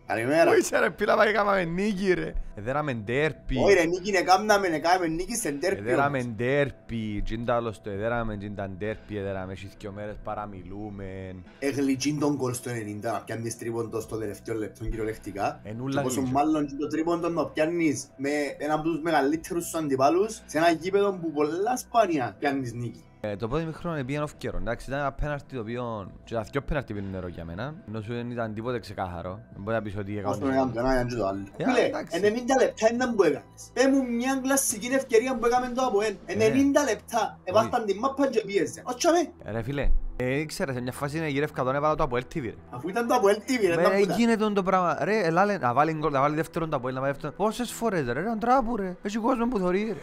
Καλημέρα. Όχι ρε πίλα πάει κάμαμε νίκη ρε. Εδέραμε ντέρπι. Όχι ρε νίκη κάμναμε νίκη σε ντέρπι. Εδέραμε ντέρπι. Τζιντάλος το εδέραμε τζινταν ντέρπι. Εδέραμε στις 2 μέρες παραμιλούμε. Εγλυκίν τον κόλ στο 90 να πιάνεις τρίποντο στο τελευταίο λεπτό κυριολεκτικά. Και πόσο μάλλον το τρίποντο να πιάνεις με έναν από τους μεγαλύτερους τους αντιπάλους σε ένα γήπεδο που πολλά σπάνια πιάνεις νίκη. Το πρώτο μικρό πήγαινε off-καιρό, εντάξει, ήταν ένα πέναρτι το οποίο και τα δυο πέναρτι πίνουν νερό για μένα. Ενώ σου δεν ήταν τίποτε ξεκάθαρο, δεν μπορεί να πεις ότι έκαναν. Όσο έκαναν το ένα και το άλλο. Φίλε, 90 λεπτά ήταν που έκανες. Πες μου μια κλασική ευκαιρία που έκαμε το από 90 λεπτά, εβάσταν την μάπα και πίεζε. Ότσαμε. Ρε φίλε, ήξερα σε μια φάση είναι γύρευκα τον έβαλα το από LTV ρε. Αφού ήταν το από LTV ρε, ήταν πούτα. Γίνεται το πράγμα, ρε, να βάλει γκολ, να βάλει δεύτερον το από να βάλει δεύτερον. Πόσες φορές ρε, ήταν τράπου ρε, έχει κόσμο που θωρεί ρε.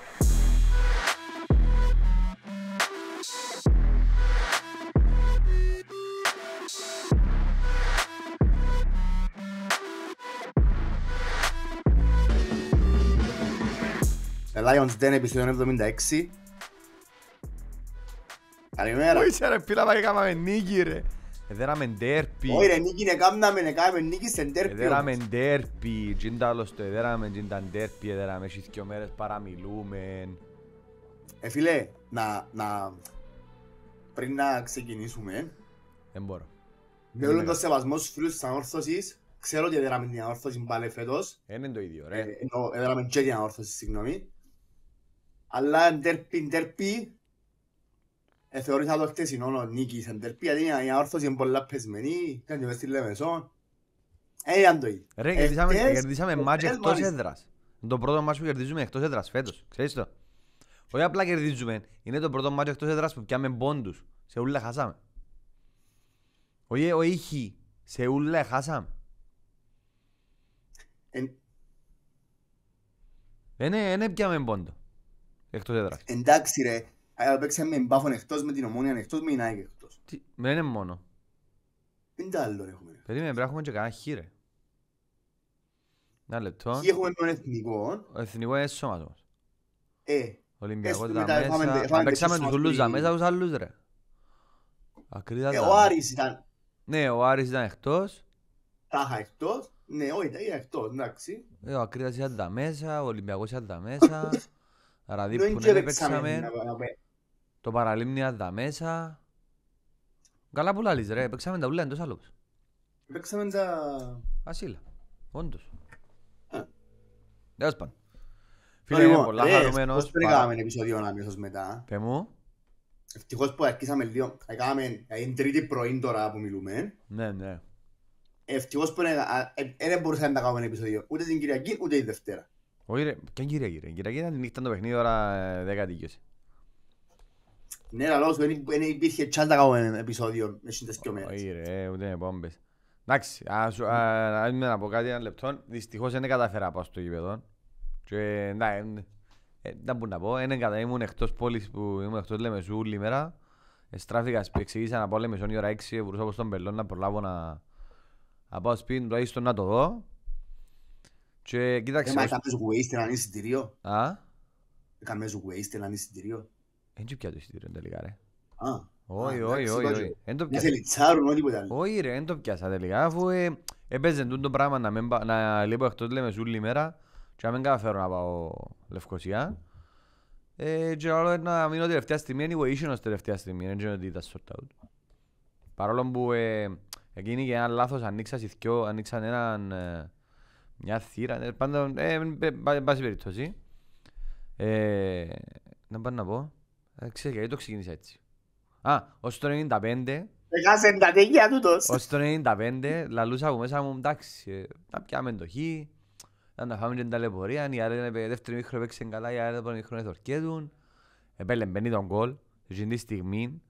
Lions Den επεισόδιο 76. Καλημέρα. Όχι ρε πίλα πάει κάμαμε νίκη ρε. Εδέραμε ντέρπι. Όχι ρε νίκη κάμναμε νίκη σε ντέρπι. Εδέραμε ντέρπι. Τζιντάλος το εδέραμε τζινταν ντέρπι. Εδέραμε στις 2 μέρες παραμιλούμε. Φίλε, πριν να ξεκινήσουμε. Δεν μπορώ. Με όλον το σεβασμό στους φίλους της ανόρθωσης. Ξέρω ότι έδεραμε την ανόρθωση πάλι φέτος. Είναι το ίδιο ρε. Έδεραμε και την ανόρθωση, συγγνώμη. Αλλά ντέρπι θεωρήσα το χτεσινό νίκη σε ντέρπι, γιατί η ανόρθωση είναι πολλά πεσμένη, κάνει μες στη Λεμεσό. Ήταν το ίδιο. Ρε, κερδίσαμε μάτς εκτός έδρας. Το πρώτο μάτς που κερδίζουμε εκτός έδρας φέτος, ξέρεις το. Όχι απλά κερδίζουμε, είναι το πρώτο μάτς εκτός έδρας που πιάμε πόντους. Σε ούλα χάσαμε. Όχι ήχοι, σε ούλα χάσαμε. Είναι πιάμε πόντο. Εκτός έδρας. Εντάξει ρε, παίξαμε με Μπάφον εκτός, με την Ομόνια εκτός, με την ΑΕΚ εκτός. Δεν είναι μόνο. Δεν τα άλλο έχουμε. Περίμενε, πρέπει να έχουμε και κανένα χ ρε. Ένα λεπτό. Χ έχουμε τον εθνικό. Ο εθνικό είναι σώμα όμως. Ολυμπιακός τα μετά μέσα. Παίξαμε τους ούλους τα μέσα τους άλλους ρε. Ακρίδα τα. Ο Άρης ήταν. Ναι, ο Άρης ήταν εκτός. Τάχα εκτός. Ναι, όχι, ήταν εκτός, εντάξει. Ο Ακρίδας ήταν τα μέσα, ο Ολυμπιακός ήταν τα μέσα. Ραδί που δεν παίξαμε. Το Παραλίμνη ήταν τα μέσα. Καλά που λάλλεις ρε, παίξαμε τα ούλα εντός άλλους. Παίξαμε τα... Ασύλα, όντως. Τέλος πάντων. Φίλε, είμαι πολλά χαρούμενος. Πώς περικάμε επεισόδιο αμέσως μετά. Παι μου. Ευτυχώς που αρχίσαμε λίγο. Είναι τρίτη πρωί τώρα που μιλούμε. Ναι, ναι. Ευτυχώς που δεν μπορούσαμε να κάνουμε επεισόδιο ούτε την Κυριακή ούτε την Δευτέρα. Όχι ρε, ποιαν Κυριακή ρε. Κυριακή ήταν τη νύχτα το παιχνίδι ώρα 10:20. Ναι, αλλά όσο δεν υπήρχε τσάν να κάνουμε επεισόδιο με στις 2 μέρες. Όχι ρε, ούτε με πόμπες. Εντάξει, ας να πω κάτι ένα λεπτό. Δυστυχώς δεν καταφέρα να πάω στο γήπεδο. Και δεν μπορώ να πω, ήμουν εκτός πόλης που ήμουν εκτός Λεμεσού όλη μέρα. Στράφηκα, εξηγήσα να πάω Λεμεσόν η ώρα 6, μπορούσα από στον Πελόν να προλάβω να πάω σπίτι, τουλάχιστον να το δω. Και κοίταξε... Έκαμες waste έναν εισιτήριο. Α? Έκαμες waste έναν εισιτήριο. Δεν του πια το εισιτήριο τελικά ρε. Όχι. Δεν σε λιτσάρουν ό,τι ποτέ άλλο. Όχι ρε, δεν το πιάσα τελικά, αφού έπαιζε το πράγμα να λείπω εκτός Λεμεσού όλη μέρα και να μην καταφέρω να πάω Λευκοσία. Και άλλο να μείνω τελευταία στιγμή, anyway ήσουν ως τελευταία στιγμή, δεν ξέρω ότι ήταν sort out. Παρόλο που εκείνη και ένα λάθος ανοίξαν μια θύρα, πάντα, πάση περιπτώσει. Να πάω να πω, ξέρεις γιατί το ξεκίνησα έτσι. Ως το 95, Έχασαν τα τέγια τούτος. ως το 95 λαλούσα από μέσα μου, εντάξει, να πιάμε το χ, να φάμε και την ταλαιπωρία, η άλλη δεύτερη μήχρο παίξαν καλά, η άλλη πρώτη μήχρο εθορκέτουν. Επέλεν μπαίνει τον γκολ, σε τη στιγμή,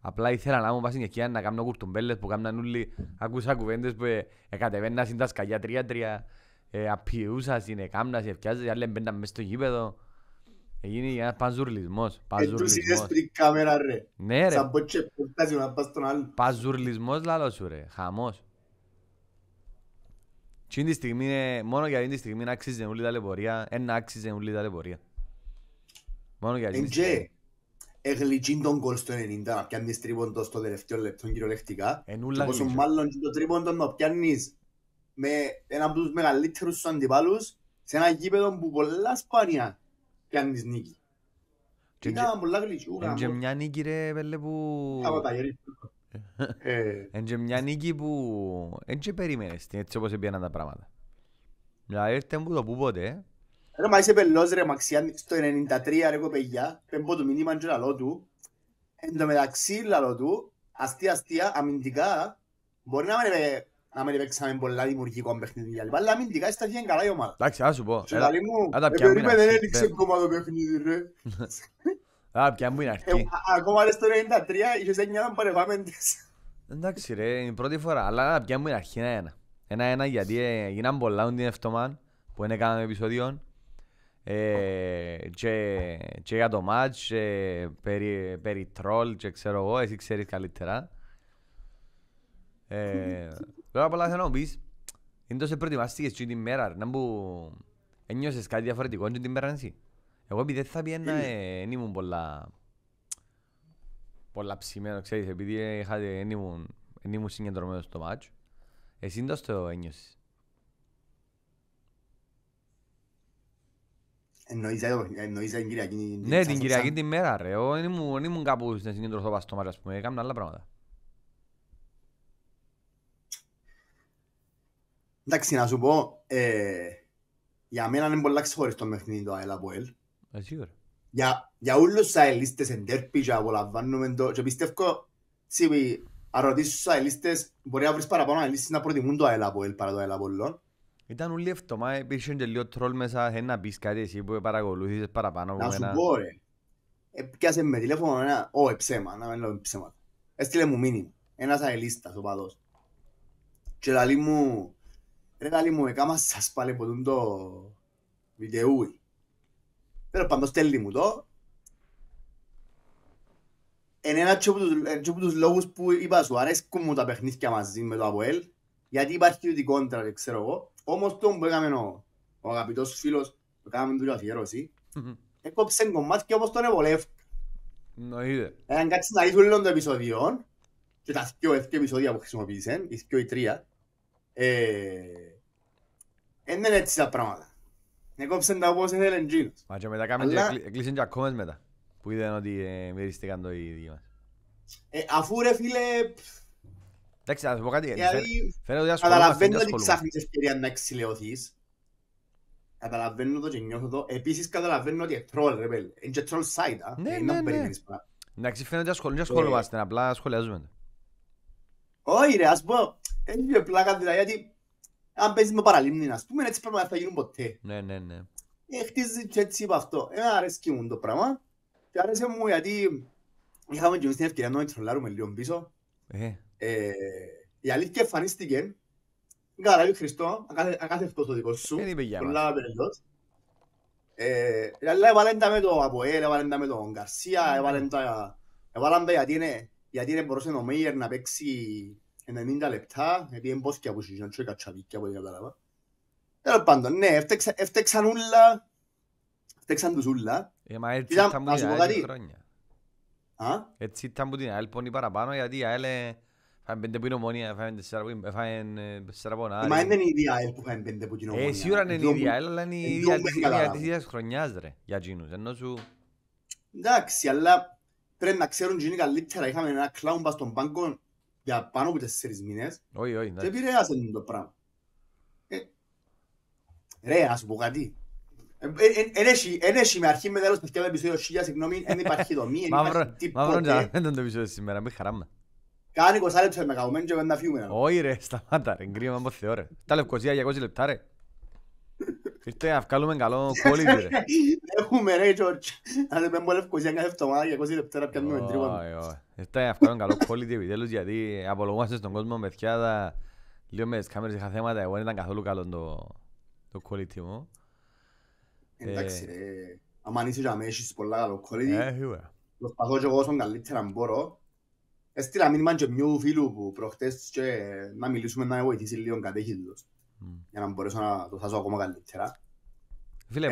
απλά ήθελα να μου πάσουν και εκεί να κάνω κουρτουμπέλες που κάμναν όλοι, ακούσα κουβέντες που κατεβαίναν στην τα σκαγιά 3-3, απειούσα, συνεκάμνας, ευκιάζες, οι άλλοι μπαίναν μες στο γήπεδο. Έγινε ένας παζουρλισμός. Τους είδες πριν κάμερα ρε. Ναι ρε. Σαν πότσε πορτάζει να πας στον άλλο. Παζουρλισμός λάλο σου ρε. Χαμός. Τι τη στιγμή, μόνο για αυτή τη στιγμή να άξιζε όλη τα λεπορία, να άξιζε όλη τα λεπορία. Μόνο για αυτή τη στιγμή. Εγλυκίν τον κόλ στο 90 να πιάνεις τρίποντο στο τελευταίο λεπτό κυριολεκτικά. Ενούλα και πόσο γλυκό. μάλλον και το τρίποντο να πιάνεις με έναν από τους μεγαλύτερους τους αντιπάλους σε ένα γήπεδο που πολλά σπάνια πιάνεις νίκη. Ήταν πολλά γλυκιούγα. Εν και μια νίκη ρε πέλε που... Εν και μια νίκη που... Εν και περίμενες έτσι όπως πήγαιναν τα πράγματα. Δηλαδή ήρθε που το που πότε. Ρε μα είσαι πελός ρε Μαξιάν στο 93 ρε κοπέγια. Πέμπω το μήνυμα και λαλό του. Εν τω μεταξύ λαλό του, αστεία, αμυντικά, μπορεί να μην παίξαμε πολλά δημιουργικό παιχνίδι, αλλά αμυντικά σταθήκαν καλά η ομάδα. Εντάξει, ας σου πω. Και λαλί μου, περίμενε δεν έλειξε ακόμα το παιχνίδι ρε. Ποια μου είναι αρχή. Ακόμα ρε στο 93 είχες 9 παρεφάμεντες. Εντάξει ρε, είναι η πρώτη φορά, αλλά ποια μου είναι αρχή ένα-ένα γιατί γίναν πολλά την εβδομάδα που δεν έκαναμε επεισόδιο και για το μάτς, περί τρόλ και ξέρω εγώ, εσύ ξέρεις καλύτερα. Τώρα πολλά θέλω να πεις, είναι τόσο προετοιμάστηκες και την μέρα, να που ένιωσες κάτι διαφορετικό και την μέρα εσύ. Εγώ επειδή θα πιένα, δεν ήμουν πολλά ψημένο, ξέρεις, επειδή δεν ήμουν συγκεντρωμένος στο μάτσο. Εσύ πώς το ένιωσες? Εννοείς την Κυριακή? Ναι, την Κυριακή την μέρα ρε, εγώ δεν ήμουν κάπου να συγκεντρωθώ πας στο μάτσο, ας πούμε, έκανα άλλα πράγματα. Εντάξει, να σου πω, για μένα είναι πολλά ξεχωριστό παιχνίδι το ΑΕΛ ΑΠΟΕΛ. Σίγουρα. Για όλους τους αελίστες εν τέρπι και απολαμβάνουμε το και πιστεύω αν ρωτήσεις τους αελίστες μπορεί να βρεις παραπάνω αελίστες να προτιμούν το ΑΕΛ ΑΠΟΕΛ παρά το ΑΕΛ ΑΠΟΕΛ. Ήταν όλοι εβδομάδα, υπήρχε και λίγο τρόλ μέσα, θέλει να πεις κάτι εσύ που παρακολούθησες παραπάνω από Να σου μένα. πω ρε, πιάσε με τηλέφωνο ένα, ψέμα, να μην λέω ψέματα. Έστειλε μου μήνυμα, ένας αελίστας ο παδός. Και λαλί μου, έκαμα σας πάλι ποτούν το βιντεούι. Pero πάντως στέλνει μου το. Είναι ένας από τους λόγους που είπα σου, αρέσκουν μου τα παιχνίδια μαζί με το ΑΠΟΕΛ, γιατί υπάρχει ότι κόντρα, ξέρω εγώ. Όμως το που έκαμε ο αγαπητός φίλος, που έκαμε του αφιέρωση, έκοψε κομμάτια όπως τον εβολεύει. Νοείται. Εάν κάτσεις να δεις όλο το επεισόδιο, και τα δύο επεισόδια που χρησιμοποίησαν, οι δύο ή τρία, είναι έτσι τα πράγματα. Έκοψαν τα όπως ήθελε εκείνος. Μα και μετά έκλεισαν και ακόμα μετά, που είδαν ότι μυρίστηκαν το ίδιο μας. Αφού ρε φίλε, Εντάξει, θα σου πω κάτι, φαίνεται ότι ασχολούμαστε. καταλαβαίνω ότι ψάχνεις ευκαιρία να εξηλαιωθείς. Καταλαβαίνω το και νιώθω το. Επίσης καταλαβαίνω ότι είναι troll ρε πέλε. Είναι και troll site, Ναι. Εντάξει, φαίνεται ότι ασχολούμαστε, απλά σχολιάζουμε. Όχι ρε, ας πω, είναι πλάκα δηλαδή, γιατί αν παίζεις με παραλίμνη, ας πούμε, έτσι πράγματα θα γίνουν ποτέ. Ναι. Χτίζεις και έτσι είπα αυτό. Αρέσκει μου το πράγμα. Και άρεσε μου γιατί είχαμε και εμείς την ευκαιρία να τρολάρουμε λίγο πίσω. Η αλήθεια εμφανίστηκε καλά, Χριστό, ακάθευτος το δικό σου, πολλά περιλώς. Αλλά έβαλαν τα με το ΑΠΟΕΛ, έβαλαν τα με τον Γκαρσία, έβαλαν τα γιατί είναι μπορούσε ο Μέιερ να παίξει 90 λεπτά, επειδή είναι πόσκια που συζητούν και κατσαβίκια από ό,τι κατάλαβα. Τέλος πάντων, ναι, έφτεξαν ούλα, έφτεξαν τους ούλα. Μα έτσι ήταν που την ΑΕΛ χρόνια. Έτσι ήταν που την ΑΕΛ πόνοι παραπάνω, γιατί η ΑΕΛ φάνε 5 που είναι Ομόνια, φάνε 4 που είναι. Μα είναι η ίδια ΑΕΛ που φάνε 5 που είναι Ομόνια. Σίγουρα είναι η ίδια ΑΕΛ, αλλά είναι η ίδια της ίδιας χρονιάς ρε, για εκείνους, ενώ σου... Εντάξει, αλλά πρέπει να ξέρουν και είναι καλύτερα. Είχαμε ένα κλάουν πας στον πάγκο για πάνω από 4 μήνες. Όχι, και επηρέασε το πράγμα. Ρε, να σου πω κάτι. Εν έχει με αρχή με τέλος παιδιά το επεισόδιο χίλια, συγγνώμη, εν υπάρχει δομή, εν υπάρχει τίποτε. Μαύρον και το επεισόδιο σήμερα, μην χαράμε. Κάνει 20 λεπτά με καγωμένοι και να φύγουμε. Όχι ρε, σταμάτα ρε, εγκρίμα από Θεό ρε. Τα Λευκοσία για 20 λεπτά ρε. Ήρθε να βγάλουμε καλό quality ρε. Έχουμε ρε George, να δεν πέμπω Λευκοσία κάθε εβδομάδα για 20 λεπτά να πιάνουμε τρίπον. Ήρθε να βγάλουμε καλό quality επιτέλους, γιατί απολογούμαστε στον κόσμο με θυάδα. Λίγο με τις κάμερες είχα θέματα, εγώ δεν ήταν καθόλου καλό το quality μου. Εντάξει ρε, άμα είσαι και έχεις πολλά καλό quality, προσπαθώ και εγώ όσον καλύτερα μπορώ. Έστειλα μήνυμα και μιου φίλου που προχτές και να μιλήσουμε να βοηθήσει λίγο κατέχητος για να μπορέσω να το θάσω ακόμα καλύτερα. Φίλε,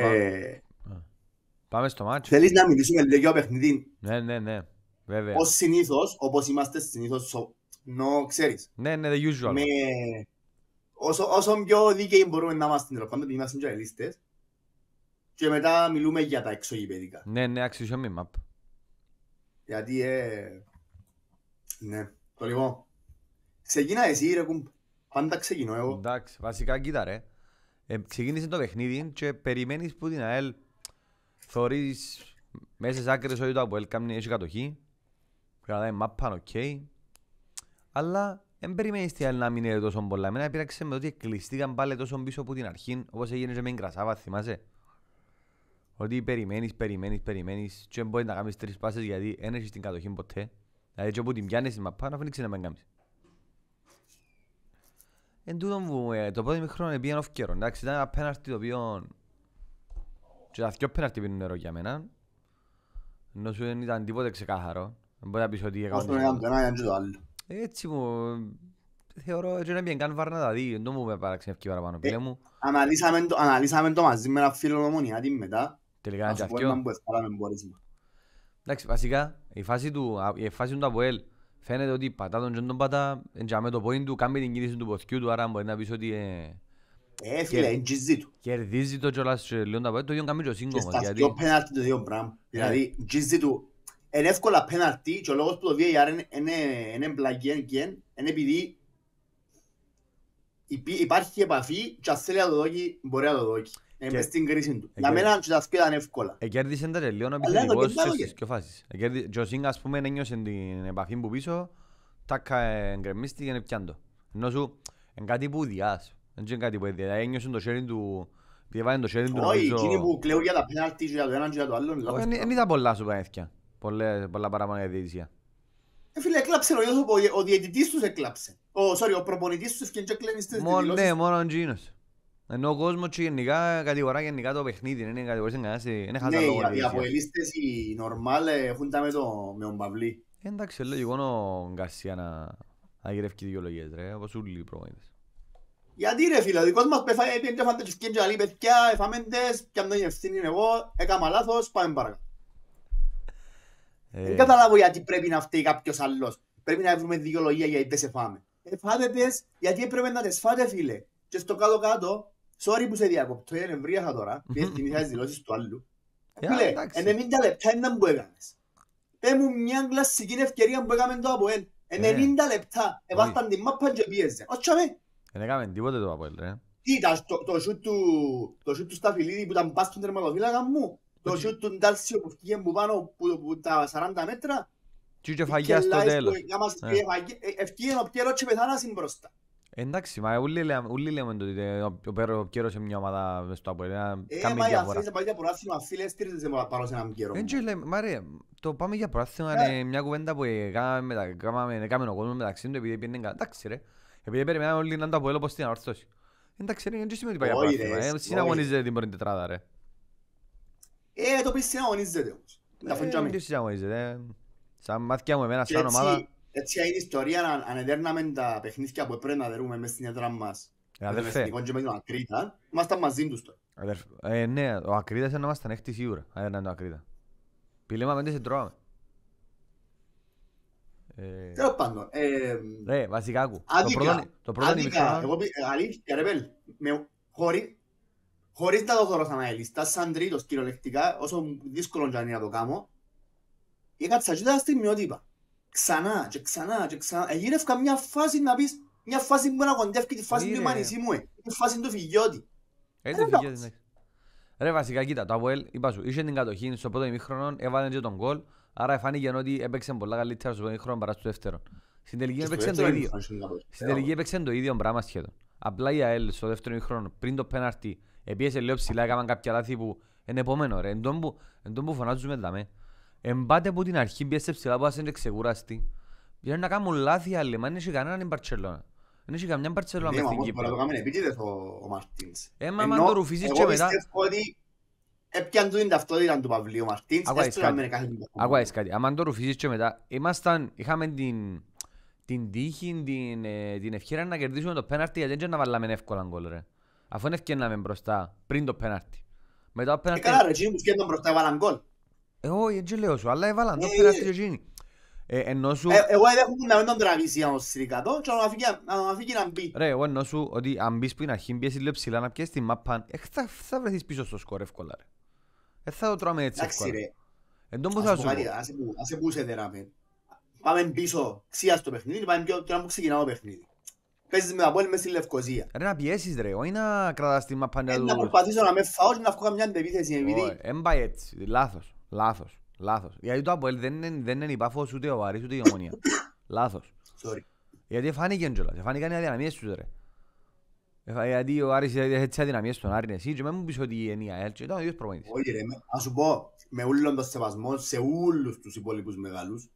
πάμε στο μάτσο. Θέλεις να μιλήσουμε λίγο για παιχνίδι? Ναι, βέβαια. Ως συνήθως, όπως είμαστε συνήθως, ξέρεις. Ναι, the usual. όσο πιο δίκαιοι μπορούμε να είμαστε τέλος πάντων, επειδή είμαστε και λίστες. Και μετά μιλούμε για τα εξωγηπαιδικά. Ναι, αξιοσιόμη map. Γιατί, ναι. Το λοιπόν, ξεκινά εσύ ρε κουμπ. Πάντα ξεκινώ εγώ. Εντάξει, βασικά κοίτα ρε. Ξεκίνησε το παιχνίδι και περιμένεις που την ΑΕΛ θωρείς μέσα στις άκρες ότι το ΑΠΟΕΛ κάνει έχει κατοχή. Κρατάει μάπαν, οκ. Αλλά δεν περιμένεις τη ΑΕΛ να μην είναι τόσο πολλά. Εμένα πήραξε με ότι κλειστήκαν πάλι τόσο πίσω από την αρχή, όπως έγινε και με την Κρασάβα, θυμάσαι. Ότι περιμένεις και μπορεί να κάνεις 3 πάσες γιατί δεν έχεις την κατοχή ποτέ. Δηλαδή και όπου την πιάνεις την μαπά να φωνήξει να μην κάνεις. Εν τούτο που το πρώτο ημίχρονο πήγαινε off-καιρό. Εντάξει, ήταν ένα πέναρτι το οποίο... Και τα δυο πέναρτι πίνουν νερό για μένα. Ενώ σου δεν ήταν τίποτε ξεκάθαρο. Δεν μπορεί να πεις ότι Όσο έκαμε το ένα, ήταν και το άλλο. έτσι μου... Θεωρώ ότι δεν πήγαινε καν βάρ να τα δει. Δεν μου με παραξενεύκει παραπάνω, πήλε μου. Αναλύσαμε το μαζί με ένα φίλο Ομονιάτη μετά. Τελικά Να είναι σου και πω έναν αυτοί. που έφαραμε πόρισμα. Εντάξει, βασικά η φάση του ΑΠΟΕΛ φαίνεται ότι πατά τον και τον πατά, με το point του, κάνει την κίνηση του ποθκιού του, άρα μπορεί να πεις ότι Φίλε, είναι τζιζί του. κερδίζει το κιόλας και λίγο το ΑΠΟΕΛ, το ίδιο κάνει και ο Και σύγκομος. στα Γιατί δυο πέναρτι το δύο πράγμα. Δηλαδή, τζιζί του. Είναι εύκολα πέναρτι και ο λόγος που το VAR είναι μπλακή, είναι επειδή υπάρχει επαφή και αν θέλει να το δώσει, μπορεί να το δώσει. Είναι μες στην κρίση του. Για μένα και τα δυο ήταν εύκολα. κέρδισε τα και λίγο Αλλά επιθετικός το κεντράδο στις δυο φάσεις. Και ο Σίνγκ ας πούμε ένιωσε την επαφή που πίσω, τάκα εγκρεμίστηκε και πιάντο. Ενώ σου είναι κάτι που διάς, δεν είναι κάτι που έδιας. Ένιωσε το sharing του, διέβανε το sharing του Όχι, νομίζω. εκείνοι που κλαίουν για τα πέναρτι και για το έναν και για το άλλο. Δεν είδα πολλά σου πανέθηκια, πολλά παράπονα για διαιτησία. Φίλε, έκλαψε ο ίδιος ο διαιτητής τους έκλαψε. Ο προπονητής τους έφυγε και έκλαινε στις δηλώσεις. Ναι, μόνο ο Τζίνος. Ενώ ο κόσμος και γενικά κατηγορά γενικά το παιχνίδι, δεν κατηγορήσει κανένας, είναι χάσα Ναι, λόγω γιατί οι διαιτησία. αποελίστες οι νορμάλ έχουν τα με τον Παυλή. Εντάξει, λογικό ο Γκαρσία να γυρεύει δικαιολογίες ρε, όπως όλοι οι προπονητές. Γιατί ρε φίλε, ο δικός μας πήγαινε και φάντε και σκέντια και άλλοι παιδιά, εφάμεντες, πιάνε την ευθύνη εγώ, έκανα λάθος, πάμε παρακάτω. Δεν καταλάβω γιατί πρέπει να φταίει κάποιος άλλος. Πρέπει να βρούμε δικαιολογία γιατί δεν σε φάμε. Φάτε τες γιατί έπρεπε να τες φάτε φίλε. Και στο κάτω-κάτω, sorry που σε διακοπτώ, είναι ευρύαχα τώρα, γιατί θυμήθα τις δηλώσεις του άλλου. Φίλε, 90 λεπτά ήταν που έκανες. Πες μου μια κλασσική ευκαιρία που έκαμε το ΑΠΟΕΛ. 90 λεπτά, εβάσταν την μάπα και πίεζε. Ότσαμε. Δεν έκαμε τίποτε το ΑΠΟΕΛ ρε. Κοίτα, το σούτ του Σταφυλίδη που ήταν πας στον τερματοφύλακα μου. Το σούτ του Ντάλσιο που φύγε που πάνω που τα 40 μέτρα. Τι και φαγιά στο τέλος. Ευκήγεν ο Πιέρο και πεθάνασαν μπροστά. Εντάξει, μα όλοι λέμε ότι ο Πιέρος είναι μια ομάδα μες στο ΑΠΟΕΛ. Μα για θέλεις να πάει για προάθλημα φίλε στήριζε πάνω σε έναν Πιέρο. Έτσι λέμε, μα ρε, το πάμε για προάθλημα είναι μια κουβέντα που έκαμε ο κόσμος μεταξύ του επειδή πήγαινε καλά. Εντάξει ρε, επειδή περιμέναμε όλοι να είναι το ΑΠΟΕΛ όπως την ανόρθωση. Εντάξει ρε, δεν σημαίνει ότι πάει για προάθλημα. Συναγωνίζεται την πρώτη τετράδα ρε. Το πεις συναγωνίζεται όμως. Δεν συναγωνίζεται. Σαν μάθηκια μου εμένα, σαν ομάδα. Έτσι είναι η ιστορία, αν εδέρναμε τα παιχνίδια που πρέπει να δερούμε μες στην έδρα μας. Αδερφέ. Με τον Ακρίτα, ήμασταν μαζί τους τώρα. Ναι, ο Ακρίτας είναι να ήμασταν έκτη σίγουρα, αν ήταν το Ακρίτα. Πηλέμα δεν σε τρώμε. Τέλος πάντων. Ρε, βασικά άκου. Άδικα, εγώ αλήθεια ρε πέλ, χωρίς να το θωρώ σαν αελίστα, σαν τρίτος κυριολεκτικά, όσο δύσκολο και αν είναι να το κάνω, έκατσα και τα στιγμιότυπα. Ξανά και ξανά και ξανά. Εγύρευκα μια φάση να πεις, μια φάση που να κοντεύει τη φάση του Μανισί μου, τη φάση του Φιγιώτη. Ρε βασικά κοίτα, το ΑΠΟΕΛ, είπα σου, είχε την κατοχή στο πρώτο ημίχρονο, έβαλε και τον γκολ, άρα φάνηκε ότι έπαιξε πολλά καλύτερα στο πρώτο ημίχρονο παρά στο δεύτερο. Στην τελική έπαιξε το ίδιο. Στην τελική έπαιξε το ίδιο πράγμα σχεδόν. Απλά η ΑΕΛ στο δεύτερο ημίχρονο, πριν το πέναρτι, επίεσε λίγο ψηλά, έκαναν κάποια λάθη που είναι επόμενο ρε, εν τόν που φωνάζουμε δαμέ. Εμπάτε από την αρχή πιέσε ψηλά που άσαι ξεκουράστη. Για να κάνουν λάθη άλλοι, μα δεν έχει κανέναν η Μπαρτσελώνα. Δεν έχει καμιά Μπαρτσελώνα μες στην Κύπρο. Ναι, μα επίτηδες ο Μαρτίνς. Μα αν το ρουφίσεις και μετά... Εγώ πιστεύω ότι έπιαν την ταυτότητα του Παυλίου Μαρτίνς. Ακούγες κάτι, αν το ρουφίσεις και μετά, είχαμε την τύχη, την ευκαιρία να κερδίσουμε το πέναρτι γιατί δεν να βάλαμε εύκολα γκολ ρε. Αφού είναι ευκαιρία μπροστά πριν το πέναρτι. Μετά το πέναρτι... Καλά ρε, εκείνοι που σκέντον μπροστά έβαλαν γκολ. Εγώ έτσι λέω σου, αλλά έβαλαν το πέναρτι και εκείνοι. Ενώ σου... Εγώ δέχομαι να μην τον τραβήσει ο Σρικατό και να τον αφήκει να μπει. Ρε, εγώ ενώ σου ότι αν μπεις που είναι αρχή, μπιέσει λίγο ψηλά να πιέσεις τη μάπα, θα βρεθείς πίσω στο σκορ εύκολα ρε. Θα το τρώμε έτσι εύκολα. Εντάξει ρε, Εν τόν που θα σου πω. ας πού σε δεράμε. Πάμε πίσω, ξία στο παιχνίδι, πάμε πιο τώρα που ξεκινάω το παιχνίδι. Παίζεις με τα πόλη μες στη Λευκοσία. Ρε να πιέσεις ρε, όχι να κρατάς τη μάπα να Να προσπαθήσω να με φάω και να βγω καμιά αντεπίθεση επειδή... Εν πάει έτσι, λάθος. Γιατί το Αποέλ δεν είναι η Πάφος ούτε ο Άρης ούτε η Ομόνια. Λάθος. Sorry. Γιατί φάνηκε κιόλας, φάνηκαν οι αδυναμίες τους ρε. Γιατί ο Άρης έτσι αδυναμίες στον Άρη εσύ και με μου πεις ότι είναι η ΑΕΛ και ήταν ο ίδιος προπονητής. Όχι ρε, ας σου πω, με όλον τον σεβασμό σε όλους τους υπόλοιπους μεγάλους,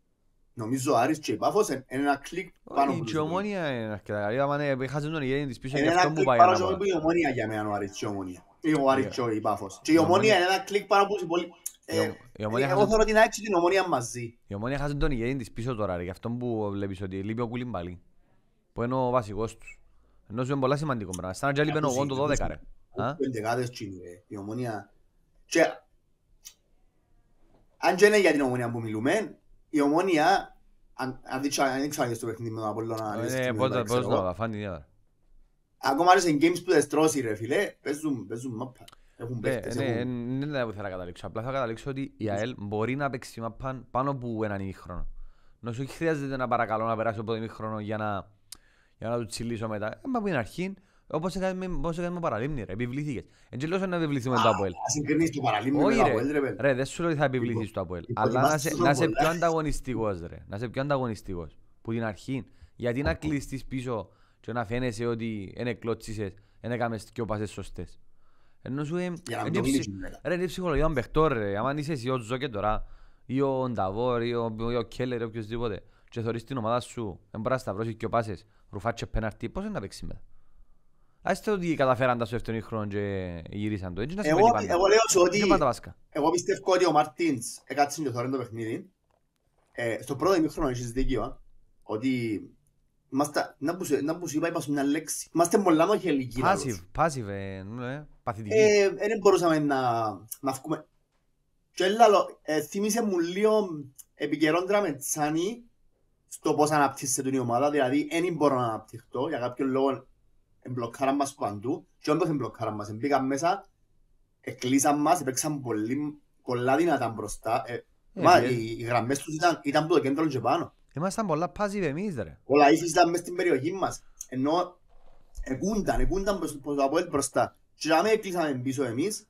νομίζω ο Άρης και η Πάφος είναι ένα κλικ πάνω Όχι, από και η τους Ομόνια είναι αρκετά καλή, άμα χάσουν τον ηγέτη της πίσω είναι και ένα αυτό που κλικ πάει πάνω να από πάει. η Ομόνια για μένα ο Άρης και η Ομόνια. Ο Άρης και η Πάφος. Και η Ομόνια είναι ένα κλικ πάνω από τους υπόλοιπους. Εγώ θέλω την ΑΕΚ και την Ομόνια μαζί. Η Ομόνια χάσουν τον ηγέτη της πίσω τώρα ρε, γι' αυτό που βλέπεις ότι λείπει ο Κουλιμπαλί, που είναι ο βασικός τους. Ενώ σου είναι πολλά σημαντικό πράγμα, σαν να λείπει ο Γόντο 12 ρε. Πεντεκάδες τσίνοι ρε, η Ομόνια. Και αν και είναι για την Ομόνια που μιλούμε, η Ομόνια, αν δεν ξέρω στο παιχνίδι με τον Απόλλωνα, Πώς να τα φάνε την ίδια. ακόμα σε games που δεν στρώσει ρε φίλε, παίζουν μάπα. Έχουν Ναι, παίχτες, ναι, έχουν... δεν είναι που θέλω να καταλήξω. Απλά θα καταλήξω ότι η ΑΕΛ μπορεί να παίξει μάπα πάνω από έναν ημίχρονο. Νόσο χρειάζεται να παρακαλώ να περάσω από τον ημίχρονο για να του τσιλίσω μετά. Από την αρχή, όπως έκαμε με Παραλίμνη ρε, επιβλήθηκες. Εν και λέω να επιβληθούμε το ΑΠΟΕΛ. Ας συγκρίνεις το Παραλίμνη με Όχι το ρε, Αποέλ ρε παιδί. ρε, δεν σου λέω ότι θα επιβληθείς το ΑΠΟΕΛ. Αλλά να είσαι πιο ανταγωνιστικός ρε, να είσαι πιο ανταγωνιστικός. Που την αρχή, γιατί να κλειστείς πίσω και να φαίνεσαι ότι είναι κλωτσίσες, είναι έκαμες και πάσες σωστές. Ενώ σου Για να μην το κλείσουν μετά. ρε, είναι ψυχολογία των παιχτών ρε, άμα είσαι εσύ ο Τζόκε τώρα, ή ο Νταβόρ, ή ο Κέλλερ, ή οποιοσδήποτε, και θωρείς την ομάδα σου, δεν μπορεί να σταυρώσεις και πάσες, ρουφάτσε πέναρτι, πώς είναι να παίξει μετά. Άστε ότι καταφέραν τα στο δεύτερο χρόνο και γυρίσαν το, έτσι να συμβαίνει πάντα. Εγώ λέω σου ότι Είναι πάντα βασικά. εγώ πιστεύω ότι ο Μαρτίνς έκατσε και τώρα το παιχνίδι. Στο πρώτο ημίχρονο έχεις δίκιο, ότι να που σου είπα μια λέξη. Είμαστε πολλά νοχελικοί. Passive, παθητικοί. Δεν μπορούσαμε να βγούμε. Και έλαλο, θύμισε μου λίγο επικαιρόντρα με Τσάνι στο πώς αναπτύσσεται η ομάδα. Δηλαδή, δεν μπορώ να αναπτυχτώ, για κάποιον λόγο εμπλοκάραν μας παντού. Και όντως εμπλοκάραν μας, μπήκαν μέσα, εκλείσαν μας, παίξαν πολλά δυνατά μπροστά. Οι γραμμές τους ήταν από το κέντρο και πάνω. Ήμασταν πολλά passive εμείς ρε. Ο Λαΐφης ήταν μες στην περιοχή μας. Ενώ εκούνταν προς το Αποέλ μπροστά. Και να με έκλεισαμε πίσω εμείς.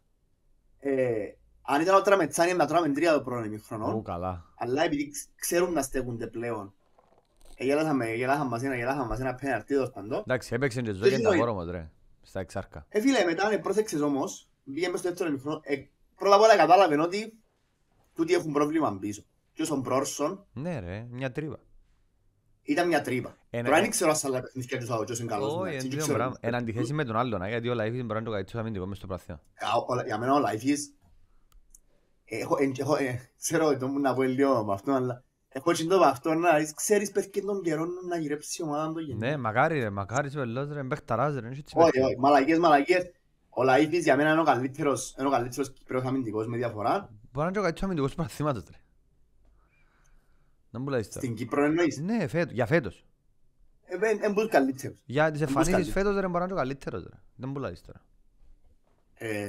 Αν ήταν ο Τραμετσάνι να τρώμε τρία το πρώτο ημίχρονο. Καλά. Αλλά επειδή ξέρουν να στέκονται πλέον. Γελάσαν μας ένα πέναρτι εδώ σπαντό. Εντάξει, έπαιξαν και Τζόκεν τα βόρομος ρε, στα εξάρκα. Φίλε, μετά πρόσεξες όμως, πήγε μες στο δεύτερο ημίχρονο. Πρώτα απ' όλα κατάλαβαν ότι τούτοι έχουν πρόβλημα πίσω. Και όσον Μπρόρσον Ναι ρε, μια τρύπα. ήταν μια τρύπα. Τώρα δεν ξέρω αν σε άλλα παιχνίδια τους αγωγιός είναι καλός. Όχι, εν αντιθέσει με τον άλλον, γιατί ο Λαΐφης μπορεί να το καλύτερο αμυντικό μες στο πράθυο. Για μένα ο Λαΐφης, ξέρω ότι μου να πω λίγο με αυτό, αλλά έχω τσιντώ με αυτό να ξέρεις πες και τον καιρό να γυρέψει η ομάδα το γεννή. Ναι, μακάρι ρε, μακάρι σε βελός ρε, μπέχταράς ρε. Όχι, μαλακίες. Ο Λαΐφης για μένα είναι ο καλύτερος Κυπρέος αμυντικός με διαφορά. Μπορεί να είναι ο καλύτερος αμυντικός του πραθήματος ρε. Να μου λες τώρα. Στην Κύπρο εννοείς. Ναι, για φέτος. Εν πούς καλύτερος. Για τις εμφανίσεις φέτος ρε, μπορεί να είναι ο καλύτερος ρε. Δεν μου λες τώρα.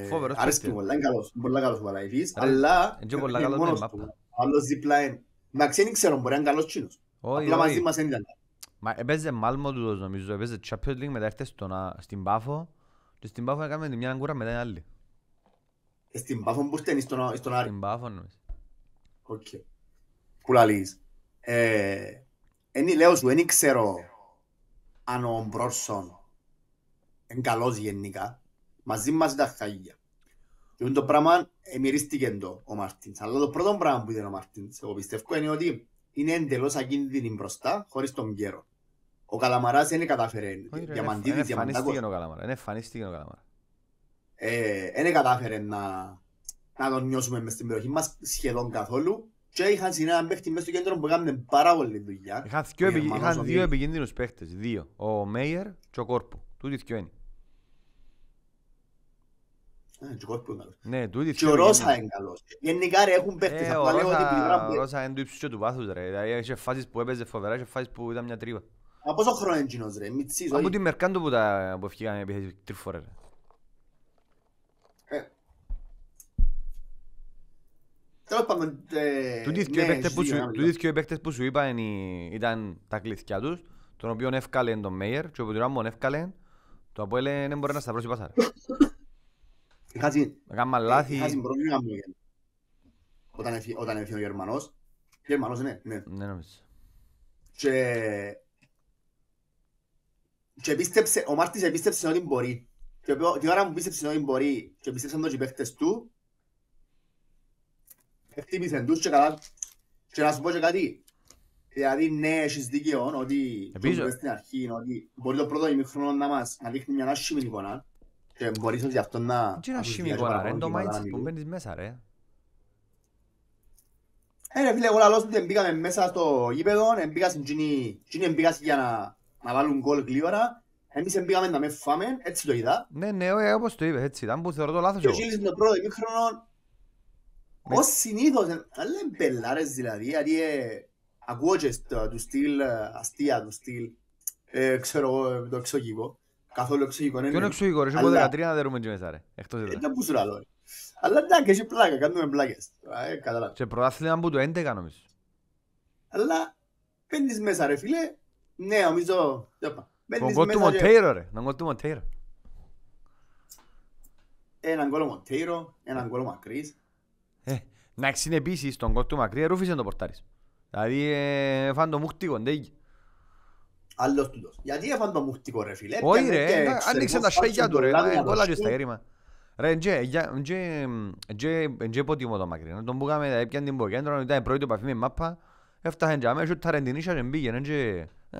Φοβερός Αρέσκει παίκτης. πολλά, είναι καλός. Πολλά καλός ο Λαΐφης, αλλά είναι πολλά καλός μόνος με του. μάπα. Άλλος zipline. Εντάξει, δεν ξέρω, μπορεί να είναι καλός τσίνος. Όχι, Απλά μαζί όχι. μας δεν ήταν. Μα έπαιζε μάλμο του νομίζω, έπαιζε Champions League μετά έρθε στην Πάφο και στην Πάφο έκαμε τη μια αγκούρα μετά την άλλη. Στην Πάφο που στέλνεις στον Άρη. Στην Πάφο νομίζω. Οκ. Που λαλείς. Λέω σου, δεν ξέρω αν ο Μπρόρσον είναι καλός γενικά. Μαζί μας ήταν χαγιά. Και το πράγμα μυρίστηκε το ο Μαρτίνς. Αλλά το πρώτο πράγμα που είδε ο Μαρτίνς, εγώ πιστεύω, είναι ότι είναι εντελώς ακίνδυνη μπροστά, χωρίς τον καιρό. Ο Καλαμαράς δεν κατάφερε. Διαμαντίδης, Διαμαντάκος. Είναι εμφανίστηκε ο Καλαμάρα. Δεν κατάφερε να τον νιώσουμε μες στην περιοχή μας σχεδόν καθόλου. Και είχαν συνέναν παίχτη μες στο κέντρο που έκαναν πάρα πολλή δουλειά. Είχαν δύο επικίνδυνους παίχτες, δύο. Ο Μέιερ και ο Κόρπου. Τούτοι δυο είναι. Και ο Κόρπου είναι καλός. Ναι, τούτοι Και ο Ρώσα είναι καλός. Γενικά ρε έχουν παίχτες. ο Απλά λέω ότι η πλευρά ο που... Ρώσα είναι του ύψους και του βάθους ρε. Δηλαδή είχε φάσεις που έπαιζε φοβερά και φάσεις που ήταν μια τρύπα. Μα πόσο χρόνο είναι εκείνος ρε, μητσής, Από όχι. την Μερκάντο που έφυγαν επιθέσεις τριφόρες ρε. Τέλος πάντων, Τούτοι οι παίκτες που σου είπα ήταν τα κλειδιά τους, τον οποίον έφκαλε τον Μέιερ και από την ώρα που έφκαλε, το Αποέλ δεν μπορεί να σταυρώσει πάσα ρε. Έκανα λάθη. Είχα πρόβλημα μου όταν έφυγε ο Γερμανός. Γερμανός είναι, ναι. Ναι νομίζω. Και πίστεψε, ο Μάρτης επίστεψε ότι μπορεί. Και την ώρα που πίστεψε ότι μπορεί και πίστεψαν τους οι παίκτες του, χτύπησαν τους και καλά. Και να σου πω και κάτι. Δηλαδή ναι, έχεις δίκαιο ότι στην αρχή ότι μπορεί το πρώτο ημίχρονο να δείχνει μια άσχημη εικόνα και μπορείς ότι αυτό να... Τι είναι άσχημη εικόνα ρε, είναι το mindset που μπαίνεις μέσα ρε. Ρε φίλε, εγώ λαλώς ότι μπήκαμε μέσα στο γήπεδο, μπήκαμε για να βάλουν γκολ γλύωρα. Εμείς μπήκαμε να με φάμε, έτσι το είδα. Ναι, όπως το είπες, έτσι ήταν που θεωρώ το λάθος και εγώ. Και το πρώτο ημίχρονο, ως συνήθως, αλλά είναι μπελάρες δηλαδή, γιατί ακούω και του στυλ αστεία, του στυλ, ξέρω εγώ, το εξωγικό. Καθόλου εξωγικό είναι. Ποιον εξωγικό ρε, και από 13 να δερούμε και μέσα ρε, εκτός εδώ. Δεν πούσου λαλό ρε. Αλλά εντάξει, έχει πλάκα, κάνουμε πλάκες. Καταλάβεις. Και πρωτάθλημα που το 11 νομίζω. Αλλά παίρνεις μέσα ρε φίλε, ναι νομίζω, τον γκολ του Μοντέιρο ρε, τον γκολ του Μοντέιρο. Έναν γκολ ο Μοντέιρο, έναν γκολ ο Μακρύς. Να εξήνε επίσης τον γκολ του Μακρύ, ρούφισε το πορτάρις. Δηλαδή φάνε το μούχτικο, ντέγι. Άλλος τούτος. Γιατί έφανε το μούχτικο ρε φίλε. Όχι ρε, άνοιξε τα σέγια του ρε, πολλά και στα έρημα. Ρε, εντζέ υποτιμώ το Μακρύ. Να τον πούγαμε, έπιαν την ποκέντρο, ήταν πρώτη επαφή με μάπα. Έφταχαν και αμέσως, σούταρεν την ίσια και μπήκε. Είναι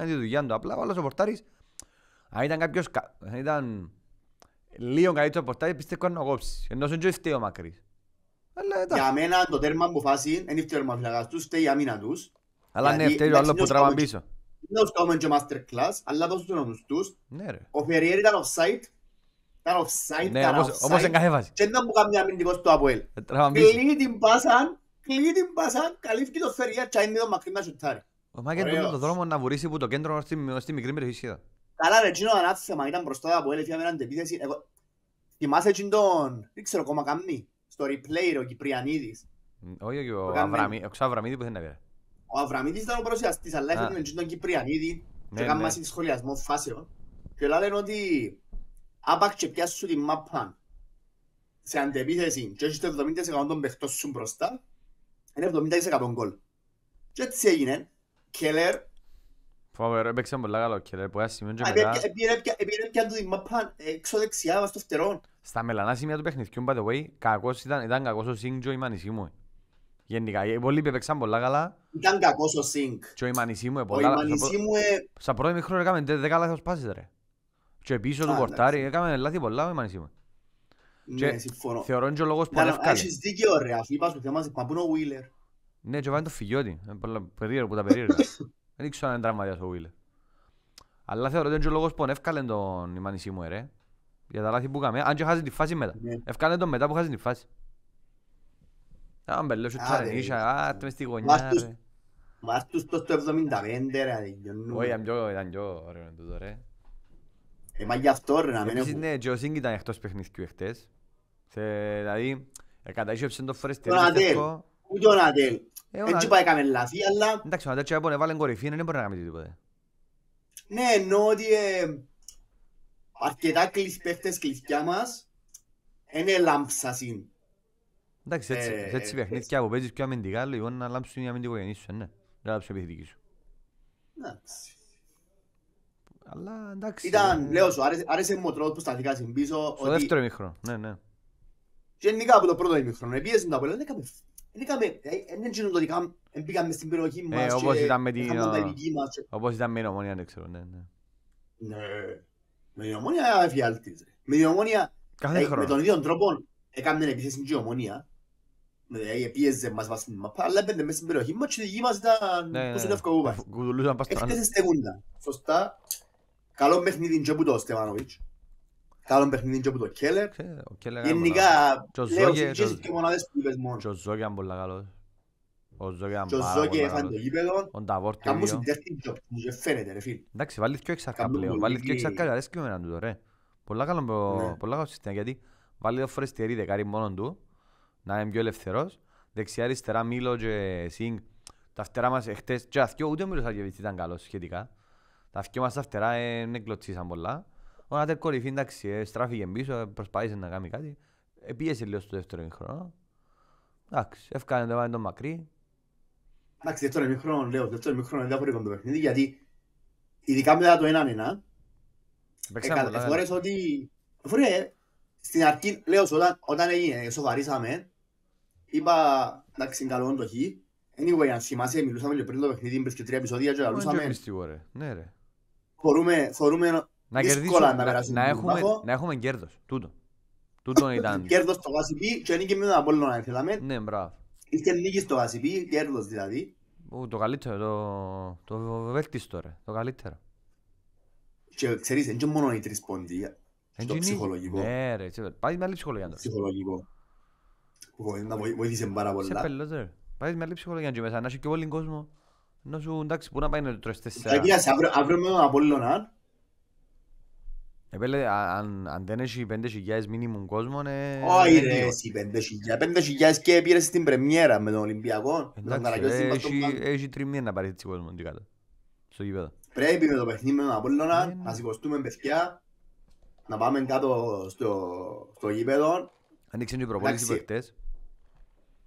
τη δουλειά του, απλά όλος ο πορτάρις. Αν ήταν κάποιος, ήταν λίγο καλύτερο πορτάρις, πιστεύω να κόψει. Ενώ δεν φταίει ο Μακρύς. Για μένα το τέρμα που φάσει, δεν είναι φταίει ο μαφυλακάς τους, φταίει η αμήνα τους. Αλλά ναι, φταίει ο άλλος που τραβάν πίσω. Δεν τους κάνουμε και masterclass, αλλά δώσουν τον όμως τους. Ναι ρε. Ο Φεριέρ ήταν offside. Ήταν offside, Ναι, ήταν όπως offside. εν κάθε φάση. Και δεν μου κάνει αμυντικός του Αποέλ. Κλείνει την πάσαν, καλύφθηκε το Φεριέρ και είναι το μακρύ να σουτάρει. Ο Μάκεν του το δρόμο να βουρήσει που το κέντρο στη μικρή περιοχή. Καλά ρε, εκείνο ανάθεμα ήταν μπροστά του Αποέλ, έφυγαμε έναν επίθεση. Θυμάσαι εκείνον τον, δεν ξέρω κόμμα καμνή, στο replay ο Κυπριανίδης. Όχι ο Αβραμίδη που δεν έβγαινε. Ο Αβραμίδης ήταν ο παρουσιαστής, αλλά έφερε τον Κυπριανίδη και έκαμε σχολιασμό φάσεων. Και λένε ότι άπαξ και πιάσου σου την μάπα σε αντεπίθεση και έχεις το 70% των παιχτών σου μπροστά, είναι 70% γκολ. Και έτσι έγινε, Κέλλερ φοβερό, έπαιξε πολλά καλό Κέλλερ που ένα σημείο και μετά επήρε πια του την μάπα έξω δεξιά βάσει στο φτερό. Στα μελανά σημεία του παιχνιδιού, by the way, ήταν κακός ο Σινγκ και ο Ιμανισίμου. Γενικά, οι υπόλοιποι έπαιξαν πολλά καλά. Ήταν κακός ο Σινγκ. Και ο Ιμανισίμου Ο Ιμανισίμου στα πρώτα μικρό έκαμε 10 λάθος πάσες ρε. Και πίσω του πορτάρι έκαμε λάθη πολλά ο Ιμανισίμου. Ναι, συμφωνώ. Θεωρώ και ο λόγος που ανεύκαλε. Έχεις δίκαιο ρε, αφού είπα σου θέμα, μα πού είναι ο Βίλερ. Ναι, και βάλει το φυγιώτη, περίεργο που τα περίεργα. Δεν ήξερα να είναι τραυματίας ο Βίλερ. Αλλά θεωρώ ότι είναι και ο λόγος που ανεύκαλε τον Ιμανισίμου ρε. Για τα λάθη που έκαμε, αν και χάσει τη φάση μετά. Ευκάλε τον μετά που χάσει τη φάση. Αν μπελό σου τσαρενίσια, άτμε στη γωνιά ρε. Μάρτους το 75 ρε. Όχι, ήταν πιο ωραίο τούτο ρε. Μα γι' αυτό ρε να μην Επίσης έχουν. ναι, και ο Σίνγκ ήταν εκτός παιχνιδιού εχθές. Δηλαδή, καταίσχεψε το φορές Τον Αντέλ, ούτε ο Νατέλ. Έτσι πάει έκαμε λάθη, αλλά... Εντάξει, ο Νατέλ και έβαλε κορυφή, δεν μπορεί να κάνει τίποτε. Ναι, εννοώ ότι αρκετά παίχτες κλειδιά μας είναι λάμψασιν. Εντάξει, έτσι παιχνίδια που παίζεις πιο αμυντικά, λοιπόν να λάμψουν οι αμυντικογενείς σου, ναι. Δεν λάμψουν η επιθετική σου. Εντάξει. Αλλά εντάξει. Ήταν, λέω σου, άρεσε μου ο τρόπος που σταθήκα συμπίσω. Στο δεύτερο ημίχρονο, ναι. Γενικά από το πρώτο ημίχρονο, επίεσαι το Αποέλ, δεν γίνουν το ότι μπήκαμε στην περιοχή μας και έκαναν τα ειδική μας. Όπως ήταν με την Ομόνια, δεν ξέρω, ναι. Ναι, με την Ομόνια εφιάλτης. Με την Ομόνια, με τον ίδιο τρόπο, έκαναν επίθεση και η Ομόνια. Επίεζε μας βάσει την μαπά, αλλά έπαιρνε μέσα στην περιοχή μας και η δική μας ήταν πόσο εύκολο που πας. Εχθές στεγούνταν. Σωστά. Καλό παιχνίδι και που το Στεβάνοβιτς. Καλό παιχνίδι και από το Κέλλερ. Ο Κέλλερ Γενικά, και ο λέω, Ζόκε, συγκεκριμένες και μονάδες που είπες μόνο. και ο Ζόκε ήταν πολλά καλός. Ο Ζόκε ήταν Και ο πάρα Ζόκε πολλά έφανε το καλός. γήπεδο. Ο Νταβόρ το Κάμουν ίδιο. συντέρτη job, μου και φαίνεται ρε φίλ. Εντάξει, βάλει δυο εξάρκα Κάμουν πλέον. Βάλει δυο εξάρκα και πολύ... αρέσκει με έναν τούτο ρε. Πολλά Ναι. καλό σύστημα γιατί βάλει δύο φορές τιερή δεκάρι μόνον του. Να είναι πιο ελευθερός. Δεξιά αριστερά Μίλο και Σινγκ. Τα φτερά μας εχτες, και αθκιο, ούτε ο Μίλος Αγιεβιτς ήταν καλός σχετικά. Τα αθκιο μας τα φτερά εκλωτσίσαν πολλά. Ο Νάτερ κορυφή εντάξει, στράφηκε πίσω, προσπάθησε να κάνει κάτι. Επίεσε λίγο στο δεύτερο χρόνο. Εντάξει, έφκανε το βάλει τον μακρύ. Εντάξει, δεύτερο ημίχρονο, λέω, δεύτερο ημίχρονο είναι διαφορετικό το παιχνίδι, γιατί ειδικά μετά το 1-1, Παίξαμε πολλά φορές καλά. ότι... Στην αρχή, λέω, όταν έγινε, σοβαρίσαμε, είπα, εντάξει, καλό είναι το χ. Anyway, αν θυμάσαι, μιλούσαμε και πριν το παιχνίδι, πριν και 3 επεισόδια και Μα και λαλούσαμε, μυστικό ρε. Ναι ρε. θεωρούμε Να δύσκολα κερδίσουμε, να περάσουμε να τον Πάφο. έχουμε κέρδος. Τούτο ήταν. Κέρδος στο Γασιπί και νίκη με τον Απόλλωνα, θέλαμε. Ναι, μπράβο. Ήρθε νίκη στο Γασιπί, κέρδος δηλαδή. Το καλύτερο, το βέλτιστο ρε. Το καλύτερο. Και ξέρεις, είναι και μόνο οι τρεις πόντοι, στο Εντζινί. ψυχολογικό. Ναι ρε, πάει με άλλη ψυχολογία τώρα. Ψυχολογικό. Που να βοήθησε πάρα Είσαι πολλά. πέλος ρε. Πάει με άλλη ψυχολογία και μέσα, να έχει και πολύ κόσμο. Να σου, εντάξει, πού να πάει να τρως Και τέσσερα. κοίταξε, αύριο με τον Απόλλωνα, Επέλε, αν δεν έχει 5.000 μίνιμουμ κόσμο, όχι ρε, εσύ 5.000 και πήρες στην πρεμιέρα με τον Ολυμπιακό. Με τον εντάξει, Καραγιώση στην έχει 3 μήνες να πάρει έτσι κόσμο εκεί κάτω. Στο γήπεδο. Πρέπει με το παιχνίδι με τον Απόλλωνα Ναι. να σηκωστούμε παιδιά, να πάμε κάτω στο γήπεδο. Ανοίξε και η προπόνηση που Εντάξει. χτες.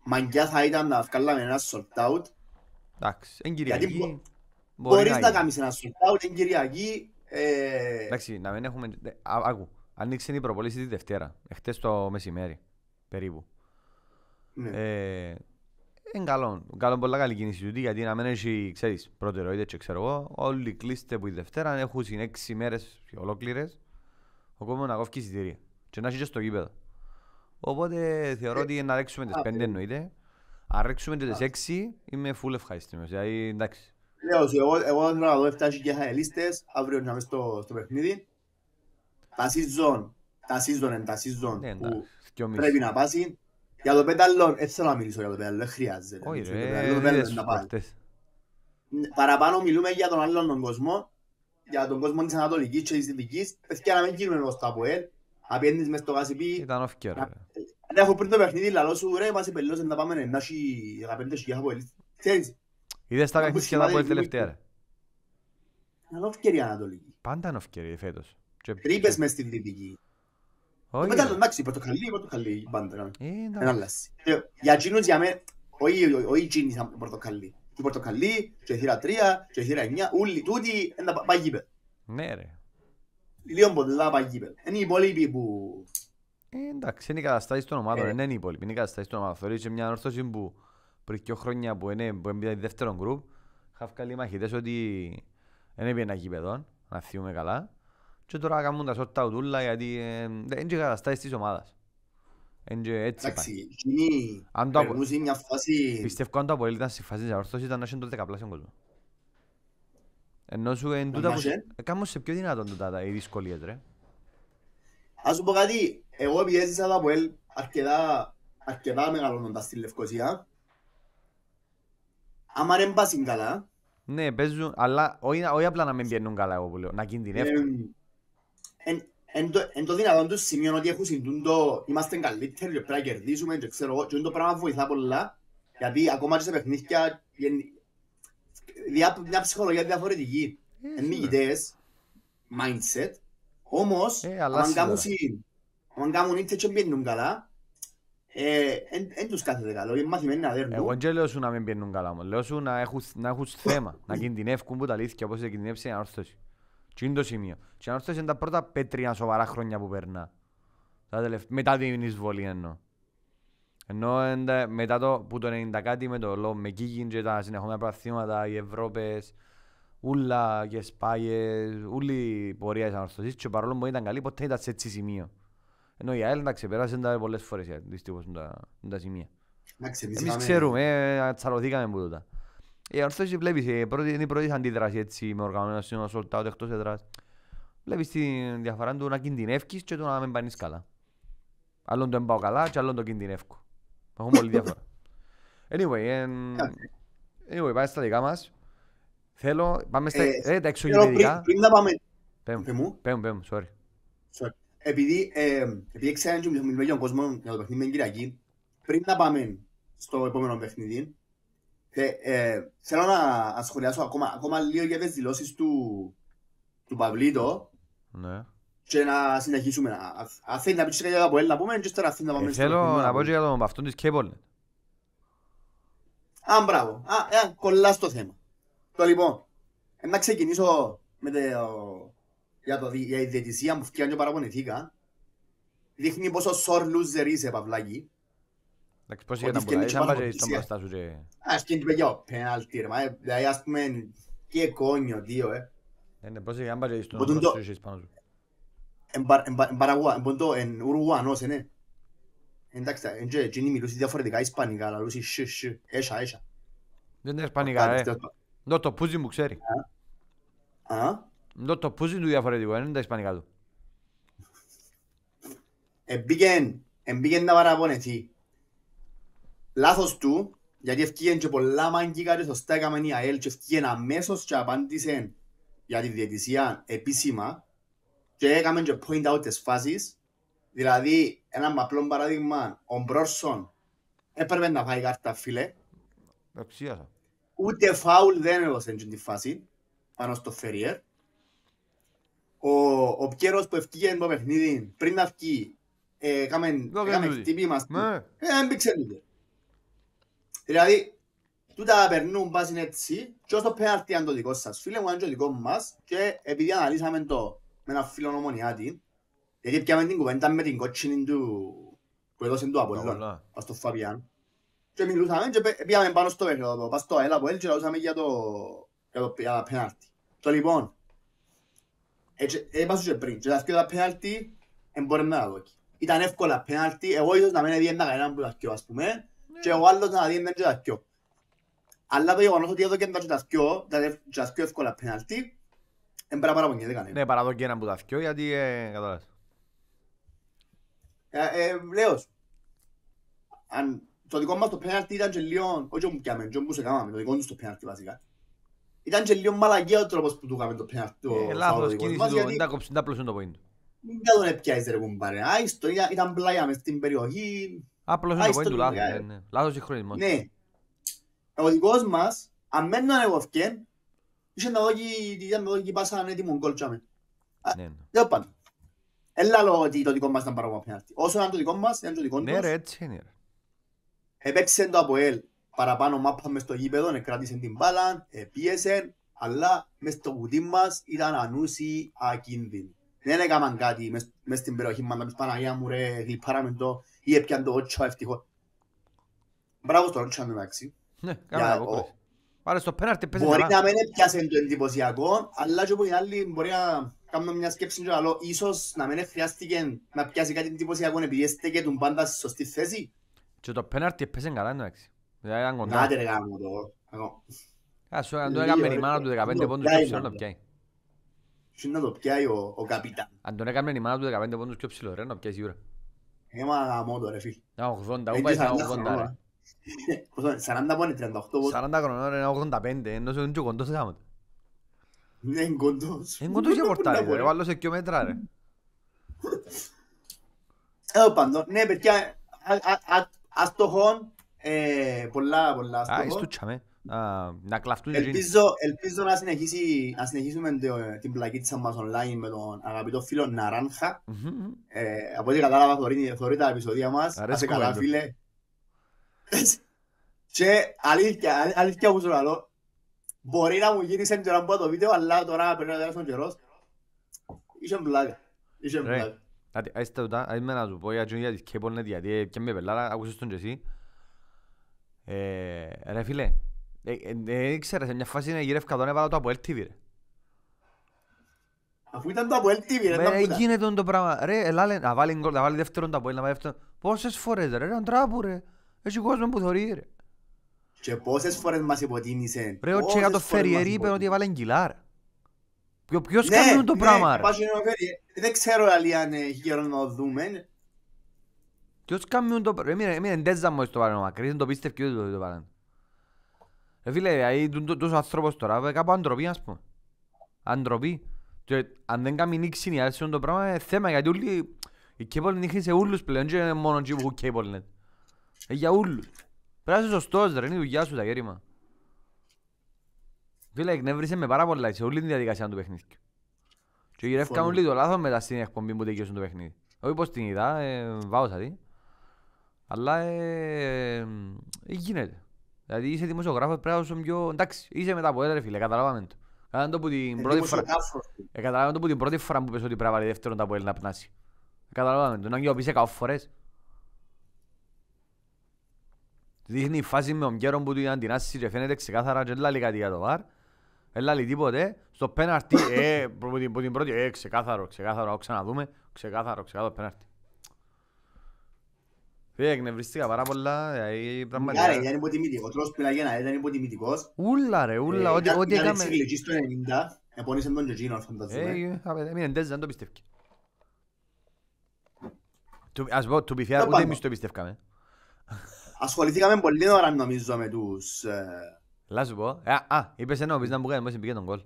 Μαγκιά θα ήταν να βγάλαμε ένα sold out. Εντάξει, εν Γιατί Κυριακή. μπορείς να γίνει. κάνεις ένα sold out, είναι Κυριακή. Εντάξει, να μην έχουμε... Άκου, ανοίξε η προπόνηση τη Δευτέρα. Εχτες το μεσημέρι, περίπου. Ναι. Είναι καλό, πολλά καλή κίνηση τούτη, γιατί να μην έχει, ξέρεις, προτεραιότητες και ξέρω εγώ, όλοι κλείστε που η Δευτέρα έχουν 6 μέρες ολόκληρες, ο κόσμος να κόφει εισιτήρια και να έχει και στο γήπεδο. Οπότε θεωρώ ότι να ρίξουμε τις 5 εννοείται, αν ρίξουμε και τις 6 είμαι full ευχαριστημένος, δηλαδή εντάξει. Λέω σου, εγώ θέλω να δω 7 χιλιάδες λίστες, αύριο να είμαι στο παιχνίδι. Τα season είναι τα season Ναι, που εντάξει, 2,5. πρέπει να πάσει. Για το πέταλλο, έτσι θέλω να μιλήσω για το πέταλλο, δεν χρειάζεται. Όχι Το ρε, πέταλλο είδες είναι να σου πάει. προχτές. Παραπάνω μιλούμε για τον άλλον τον κόσμο, για τον κόσμο της Ανατολικής και της Δυτικής. Παιδιά να μην γίνουμε ως τα ΑΠΟΕΛ, να πιένεις μες στο Γασιπί. Ήταν off-care ρε. Έχω πριν το παιχνίδι, λαλό σου ρε, μας επελώς να πάμε να έχει 15.000 ΑΠΟΕΛ. Ξέρεις, Είδες τα να παιχνίδια που από σημαίνει τελευταία ρε. είναι ευκαιρία Ανατολική. Πάντα είναι off-care φέτος. Τρύπες μες στην Δυτική. Το Όχι πέταλλο, ρε. εντάξει, πορτοκαλί πάντα. Εντάξει. Ένα αλλάζει. Για εκείνους για μένα, όχι εκείνοι σαν πορτοκαλί. Η πορτοκαλί, και η θύρα 3, και η θύρα 9, όλοι τούτοι είναι τα πάει γήπεδο. Ναι ρε. Λίγο πολλά πάει γήπεδο. Είναι οι υπόλοιποι που... Εντάξει, είναι οι καταστάσεις των ομάδων, δεν είναι οι υπόλοιποι, είναι οι καταστάσεις των ομάδων. Θεωρείς και μια όρθωση που πριν 2 χρόνια που είναι δεύτερο γκρουπ, είχα βγάλει οι μαχητές ότι δεν έπαιρνα γήπεδο, να θυμούμε καλά. Και τώρα κάνουν τα σόρτα οτούλα γιατί είναι και οι καταστάσεις της ομάδας. Είναι και έτσι πάει. Εντάξει, εκείνοι Αν το περνούσαν μια φάση... Πιστεύω αν το Αποέλ ήταν στη φάση της αόρθωσης ήταν να έχει το δεκαπλάσιο κόσμο. Ενώ σου εν τούτα που... μάχε. Κάμουν σε πιο δυνατόν τούτα οι δυσκολίες ρε. Ας σου πω κάτι, εγώ επειδή έζησα το ΑΠΟΕΛ αρκετά μεγαλώνοντας στη Λευκοσία, άμα δεν πάσουν καλά, Ναι, παίζουν, αλλά όχι απλά να μην πιένουν καλά εγώ που λέω, να κινδυνεύουν. εν το δυνατόν τους σημείο ότι έχουν συντούν το είμαστε καλύτεροι και πρέπει να κερδίσουμε και ξέρω εγώ και το πράγμα βοηθά πολλά γιατί ακόμα και σε παιχνίδια μια ψυχολογία διαφορετική είναι νικητές, mindset όμως αλλάζει αν κάνουν είτε και πιένουν καλά εν τους κάθεται καλό, είναι μαθημένοι να δέρνουν. Εγώ δεν λέω σου να μην πιένουν καλά μου, λέω σου να έχουν θέμα, να κινδυνεύουν που τα αλήθεια όπως κινδυνεύσει η ανόρθωση. Τι είναι το σημείο. Και η ανόρθωση είναι τα πρώτα πέτρινα σοβαρά χρόνια που περνά. Μετά την εισβολή εννοώ. Ενώ μετά που το 90 κάτι με το με Κίγιν και τα συνεχόμενα πρωταθλήματα, οι Ευρώπες, ούλα και σπάγες, όλη η πορεία της ανόρθωσης και παρόλο που ήταν καλή, ποτέ ήταν σε έτσι σημείο. Ενώ η ΑΕΛ τα ξεπέρασε πολλές φορές δυστυχώς τα σημεία. Εμείς ξέρουμε, τσαρωθήκαμε που τούτα. Η ανόρθωση βλέπεις, είναι η πρώτη αντίδραση έτσι με οργανωμένο σύνολο sold out εκτός έδρας. Βλέπεις τη διαφορά του να κινδυνεύκεις και του να μην πάνεις καλά. Άλλον το πάω καλά και άλλον το κινδυνεύκω. Έχουν πολύ διαφορά. Anyway, πάμε στα δικά μας. Θέλω, πάμε στα τα εξωγηπαιδικά. Πριν να πάμε... Πέμ, sorry. Επειδή ξέρετε και μιλούμε για τον κόσμο για το παιχνίδι με Κυριακή, πριν να πάμε στο επόμενο παιχνίδι, θέλω να σχολιάσω ακόμα λίγο για τις δηλώσεις του Παυλίτο και να συνεχίσουμε. Αν θέλει να πεις κάτι από έλα να πούμε και ύστερα θέλει να πάμε στο παιχνίδι. Θέλω να πω και για τον αυτόν της Κέπολ. Μπράβο. Κολλά στο θέμα. Λοιπόν, να ξεκινήσω με για η διαιτησία που φτιάχνει και παραπονηθήκα. Δείχνει πόσο sore loser είσαι, Παυλάκη. Εντάξει, πώς ήταν πολλά, είσαι άμπαζε στον μπροστά σου και... Ας και είπε για ο πέναλτι ρε, δηλαδή ας πούμε και κόνιο δύο Ναι, πώς ήταν άμπαζε στον μπροστά σου και πάνω σου. Εν Ουρουγουανός, ναι. Εντάξει, εκείνοι μιλούσαν διαφορετικά ισπανικά, αλλά λούσαν έσια. Δεν είναι ισπανικά ρε. Το το πούζι μου ξέρει. Το πούζι του διαφορετικό, δεν είναι τα ισπανικά του. Εμπήκεν να παραπονεθεί. Λάθος του, γιατί ευκήγεν και πολλά μάγκικα και σωστά έκαμε η ΑΕΛ και ευκήγεν αμέσως και απάντησε για τη διαιτησία επίσημα και έκαμε και point out τις φάσεις. Δηλαδή, ένα απλό παράδειγμα, ο Μπρόρσον έπρεπε να φάει κάρτα, φίλε. Ούτε φάουλ δεν έδωσε τη φάση πάνω στο Φεριέρ. Ο Πιέρος που ευκήγεν το παιχνίδι πριν να βγει έκαμε χτύπημα. Έμπηξε ούτε. Δηλαδή, τούτα περνούν πάσιν έτσι και ως το πέναλτι είναι το δικό σας φίλε μου, είναι το δικό μας και επειδή αναλύσαμε το με ένα φίλο Ομονιάτη γιατί πιάμε την κουβέντα με την κότσινη του που έδωσε του Απολλών πας στο Φαβιάν και μιλούσαμε και πήγαμε πάνω στο παιχνίδι πας στο ΑΕΛ από έλ και λαούσαμε για το πέναλτι. Το λοιπόν, είπα σου και πριν και τα δύο πέναλτι μπορεί να τα δω. Ήταν εύκολα πέναλτι, εγώ ίσως να μην έδιεν κανέναν που τα δυο ας πούμε και ο άλλος να διέναν και τα δυο. Αλλά το γεγονός ότι έδωκαν τα δυο εύκολα πέναλτι έμπαιρα παραπονιέται κανένα. Ναι, παραδόκει έναν που τα δυο γιατί κατάλαβες. Λέω, το δικό μας το πέναλτι ήταν και λίγο, όχι όπου πιάμε, και όπου σε κάναμε, το δικό τους το πέναλτι βασικά. Ήταν και λίγο μαλακία ο τρόπος που του κάναμε το πέναλτι. Λάθος κίνηση του, δεν τα πλώσουν το πόιν του. Δεν τον έπιαζε ρε κουμπάρε, ήταν πλάγια μες στην περιοχή. Απλώς είναι το πόιν του λάθος, λάθος συγχρονισμός. Ναι, ο δικός μας, αν μένουν ανεβοφκέν, είχε να δω και πάσαν έτοιμο γκολ τσάμε. Δεν πάντα. Έλα λόγω ότι το δικό μας ήταν παρόμοιο πέναλτι. Όσο ήταν το δικό μας, ήταν το δικό τους. Ναι ρε, έτσι είναι ρε. Επέξεν το ΑΠΟΕΛ παραπάνω μάπα μες στο γήπεδο, κράτησαν την μπάλα, πίεσαν, αλλά μες στο κουτί μας ήταν ανούσιοι ακίνδυνοι. Δεν έκαναν κάτι μες στην περιοχή μας, να πεις Παναγία μου ρε, γλυπάραμε το ή έπιαν το ότσο ευτυχώς. Μπράβο στο ότσο εντάξει. Ναι, κάμε απόκριση. Άρα στο πέναρτι πέσε μπορεί να μην έπιασαν το εντυπωσιακό, αλλά και από την άλλη μπορεί να κάνω μια σκέψη και άλλο, ίσως να μην χρειάστηκε να πιάσει κάτι εντυπωσιακό επειδή στέκε τον πάντα στη σωστή θέση. Και το πέναρτι πέσε καλά εντάξει. Να τε ρε κάνω το. Ας αν το έκαμε η μάνα του 15 πόντους πιο ψηλό να πιάει. Και να το πιάει ο καπιτάν. Αν τον έκαμε η μάνα του 15 πόντους πιο ψηλό ρε να πιάει σίγουρα. Έμα γαμώ το ρε φίλ. 80, ού πάει στα 80 ρε. 40 πόνοι, 38 πόνοι. 40 χρονών είναι 85, ενώ είναι και κοντός γάμο. Ναι, είναι κοντός. Είναι κοντός και πορτάρι ρε, βάλω σε 2 μέτρα ρε. Εδώ πάντων, ναι παιδιά, αστοχών, πολλά αστοχών. Ιστούτσαμε, να κλαφτούν και ελπίζω να συνεχίσουμε την πλακίτσα μας online με τον αγαπητό φίλο Ναράνχα. Από ό,τι κατάλαβα θωρεί τα επεισόδια μας. Άσε καλά φίλε. Και αλήθεια που σου λαλώ, μπορεί να μου γίνει σε τώρα που το βίντεο, αλλά τώρα πρέπει να τέλος τον καιρός. Είχε πλάκα. Άστε τούτα, ας να σου πω για τη Κέπολνετ, γιατί και με πελάρα, άκουσες τον και εσύ. Ρε φίλε, δεν ξέρεις, σε μια φάση είναι γυρεύκα τον έβαλα το από LTV ρε. Αφού ήταν το από LTV ρε, δεν γίνεται το πράγμα. Ρε, να βάλει δεύτερον το από LTV, πόσες φορές ρε, ήταν τράπου ρε. Έχει κόσμο που θωρεί ρε. Και πόσες φορές μας υποτίμησε. Ρε, ο και για το Φεριέρι είπε ότι έβαλε κιλά ρε. Ποιος κάνει το πράγμα, ρε. Δεν ξέρω αν έχει καιρό να το δούμε. Ποιος κάνει το πράγμα. Εμείς εντέζα μόλις το παρένω μακρύς, δεν το πίστευε και ούτε το παρένω. Φίλε, τους ανθρώπους τώρα, κάπου αντροπή, ας πούμε. Αντροπή. Αν δεν κάνει νίξη η άλλη το πράγμα, είναι θέμα, γιατί όλοι... Η K-pop νίχνει σε όλους πλέον, και μόνο εκεί που K-pop είναι. Για όλους. Πρέπει να είσαι σωστός, ρε, είναι η δουλειά σου τα γέρημα. Φίλε, εκνεύρισε με πάρα πολλά σε όλη την διαδικασία του παιχνίδιου. Και γυρεύκαν όλοι το λάθος μετά στην εκπομπή που τελειώσουν το παιχνίδι. Όχι πως την είδα, βάωσα τη. Αλλά γίνεται. Δηλαδή είσαι δημοσιογράφος, πρέπει να είσαι πιο... Εντάξει, είσαι μετά από ρε φίλε, καταλάβαμε το. Καταλάβαμε το που την πρώτη φορά που πες ότι πρέπει να βάλει δεύτερον τα από να πνάσει. Καταλάβαμε το, να και πεις 100 φορές. Δείχνει η φάση με τον καιρό που του ήταν την άση και φαίνεται ξεκάθαρα και δεν λέει κάτι για το βαρ. Δεν λέει τίποτε. Στο πέναρτι, που την πρώτη, ξεκάθαρο, ξαναδούμε, ξεκάθαρο πέναρτι. Εκνευρίστηκα πάρα πολλά, πραγματικά. Άρα ήταν υποτιμητικός, τρόπος πιλαγένα ήταν υποτιμητικός. Ούλα ρε, ούλα, ό,τι έκαμε. Ήταν εξηγλική στο 90, επώνυσαν τον Τζετζίνο, φανταζούμε. Μην εντές, δεν το πιστεύει. Ας πω, του πιθιά, ούτε εμείς το πιστεύκαμε. Ασχοληθήκαμε πολύ ώρα νομίζω με τους... Λά σου πω, είπες ενώ, πεις να μου κάνεις, πήγε τον κόλ.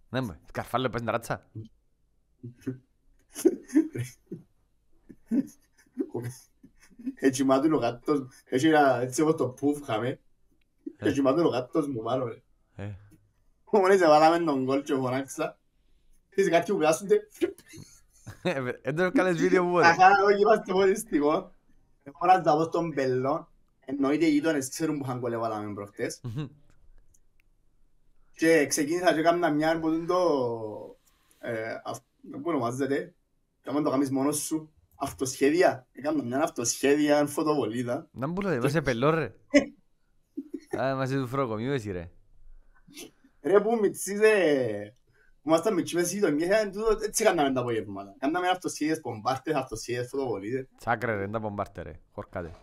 Ναι μου, σκαρφάλω πες την ράτσα. Έτσι μάτουν ο γάτος, έτσι όπως το πουφ χάμε. Έτσι μάτουν ο γάτος μου μάλλον ρε. Μόλις εβάλαμε τον κόλ και φωνάξα. Είσαι κάτι που πιάσονται. Δεν το έκανες βίντεο που πότε. Αχάρα όχι είμαστε πολιτιστικό. Φωνάζα από στον πελό. Εννοείται οι γείτονες ξέρουν που είχαν κόλ εβάλαμε προχτές. Και ξεκίνησα και έκανα μια που το... Πού ονομάζεται. Και άμα το κάνεις μόνος σου. Αυτοσχέδια. Έκανα μια αυτοσχέδια φωτοβολίδα. Να μου πουλάτε, είμαστε πελό ρε. Είμαστε του φροκομείου εσύ ρε. Ρε που μητσίζε... Που ήμασταν μητσί μες γειτονιές, έτσι κάναμε τα απογεύματα. Κάναμε αυτοσχέδιες πομπάρτες, αυτοσχέδιες φωτοβολίδες. Τσάκρε ρε, είναι τα πομπάρτε ρε, χορκάτε.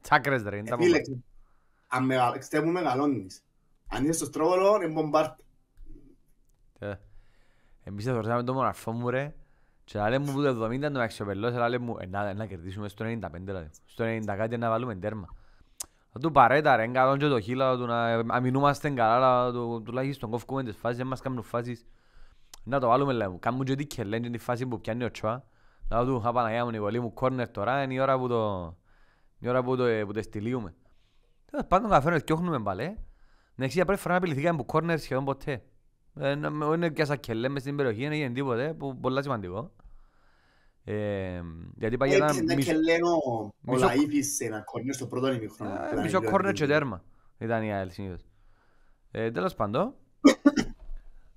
Τσάκρες ρε, είναι τα Φίλε, πομπάρτε. αν ξέρετε που μεγαλώνεις. Αν είσαι στο στρόβολο, είναι πομπάρτε. Εμείς εθωρήσαμε το μοναρφό μου ρε. Και να λέμε μου που το 70 είναι ο αξιοπελός, αλλά λέμε μου να κερδίσουμε στο 95 δηλαδή. Στο 90 κάτι να βάλουμε τέρμα. Θα του παρέτα ρε, εγκαλών και το χείλα του να αμυνούμαστε καλά, τουλάχιστον κόφκουμε τις φάσεις, δεν μας κάνουν φάσεις. Να το βάλουμε λέμε, κάνουμε και δίκαια λένε τη φάση που πιάνει ο Τσουά. Λάω του, Παναγιά μου Νικολή μου, κόρνερ τώρα, είναι η ώρα που το στυλίουμε. Πάντων καφέ φτιάχνουμε μπαλέ. Εντάξει, για πρώτη φορά απειληθήκαμε που κόρνερ σχεδόν ποτέ. Είναι και σαν κελέ μες στην περιοχή, δεν έγινε τίποτε, που πολλά σημαντικό. Γιατί πάει ένα ο Λαΐφης σε ένα κόρνερ στο πρώτο ημίχρονο. Μισό κόρνερ και τέρμα ήταν η ΑΕΛ συνήθως. Τέλος πάντων,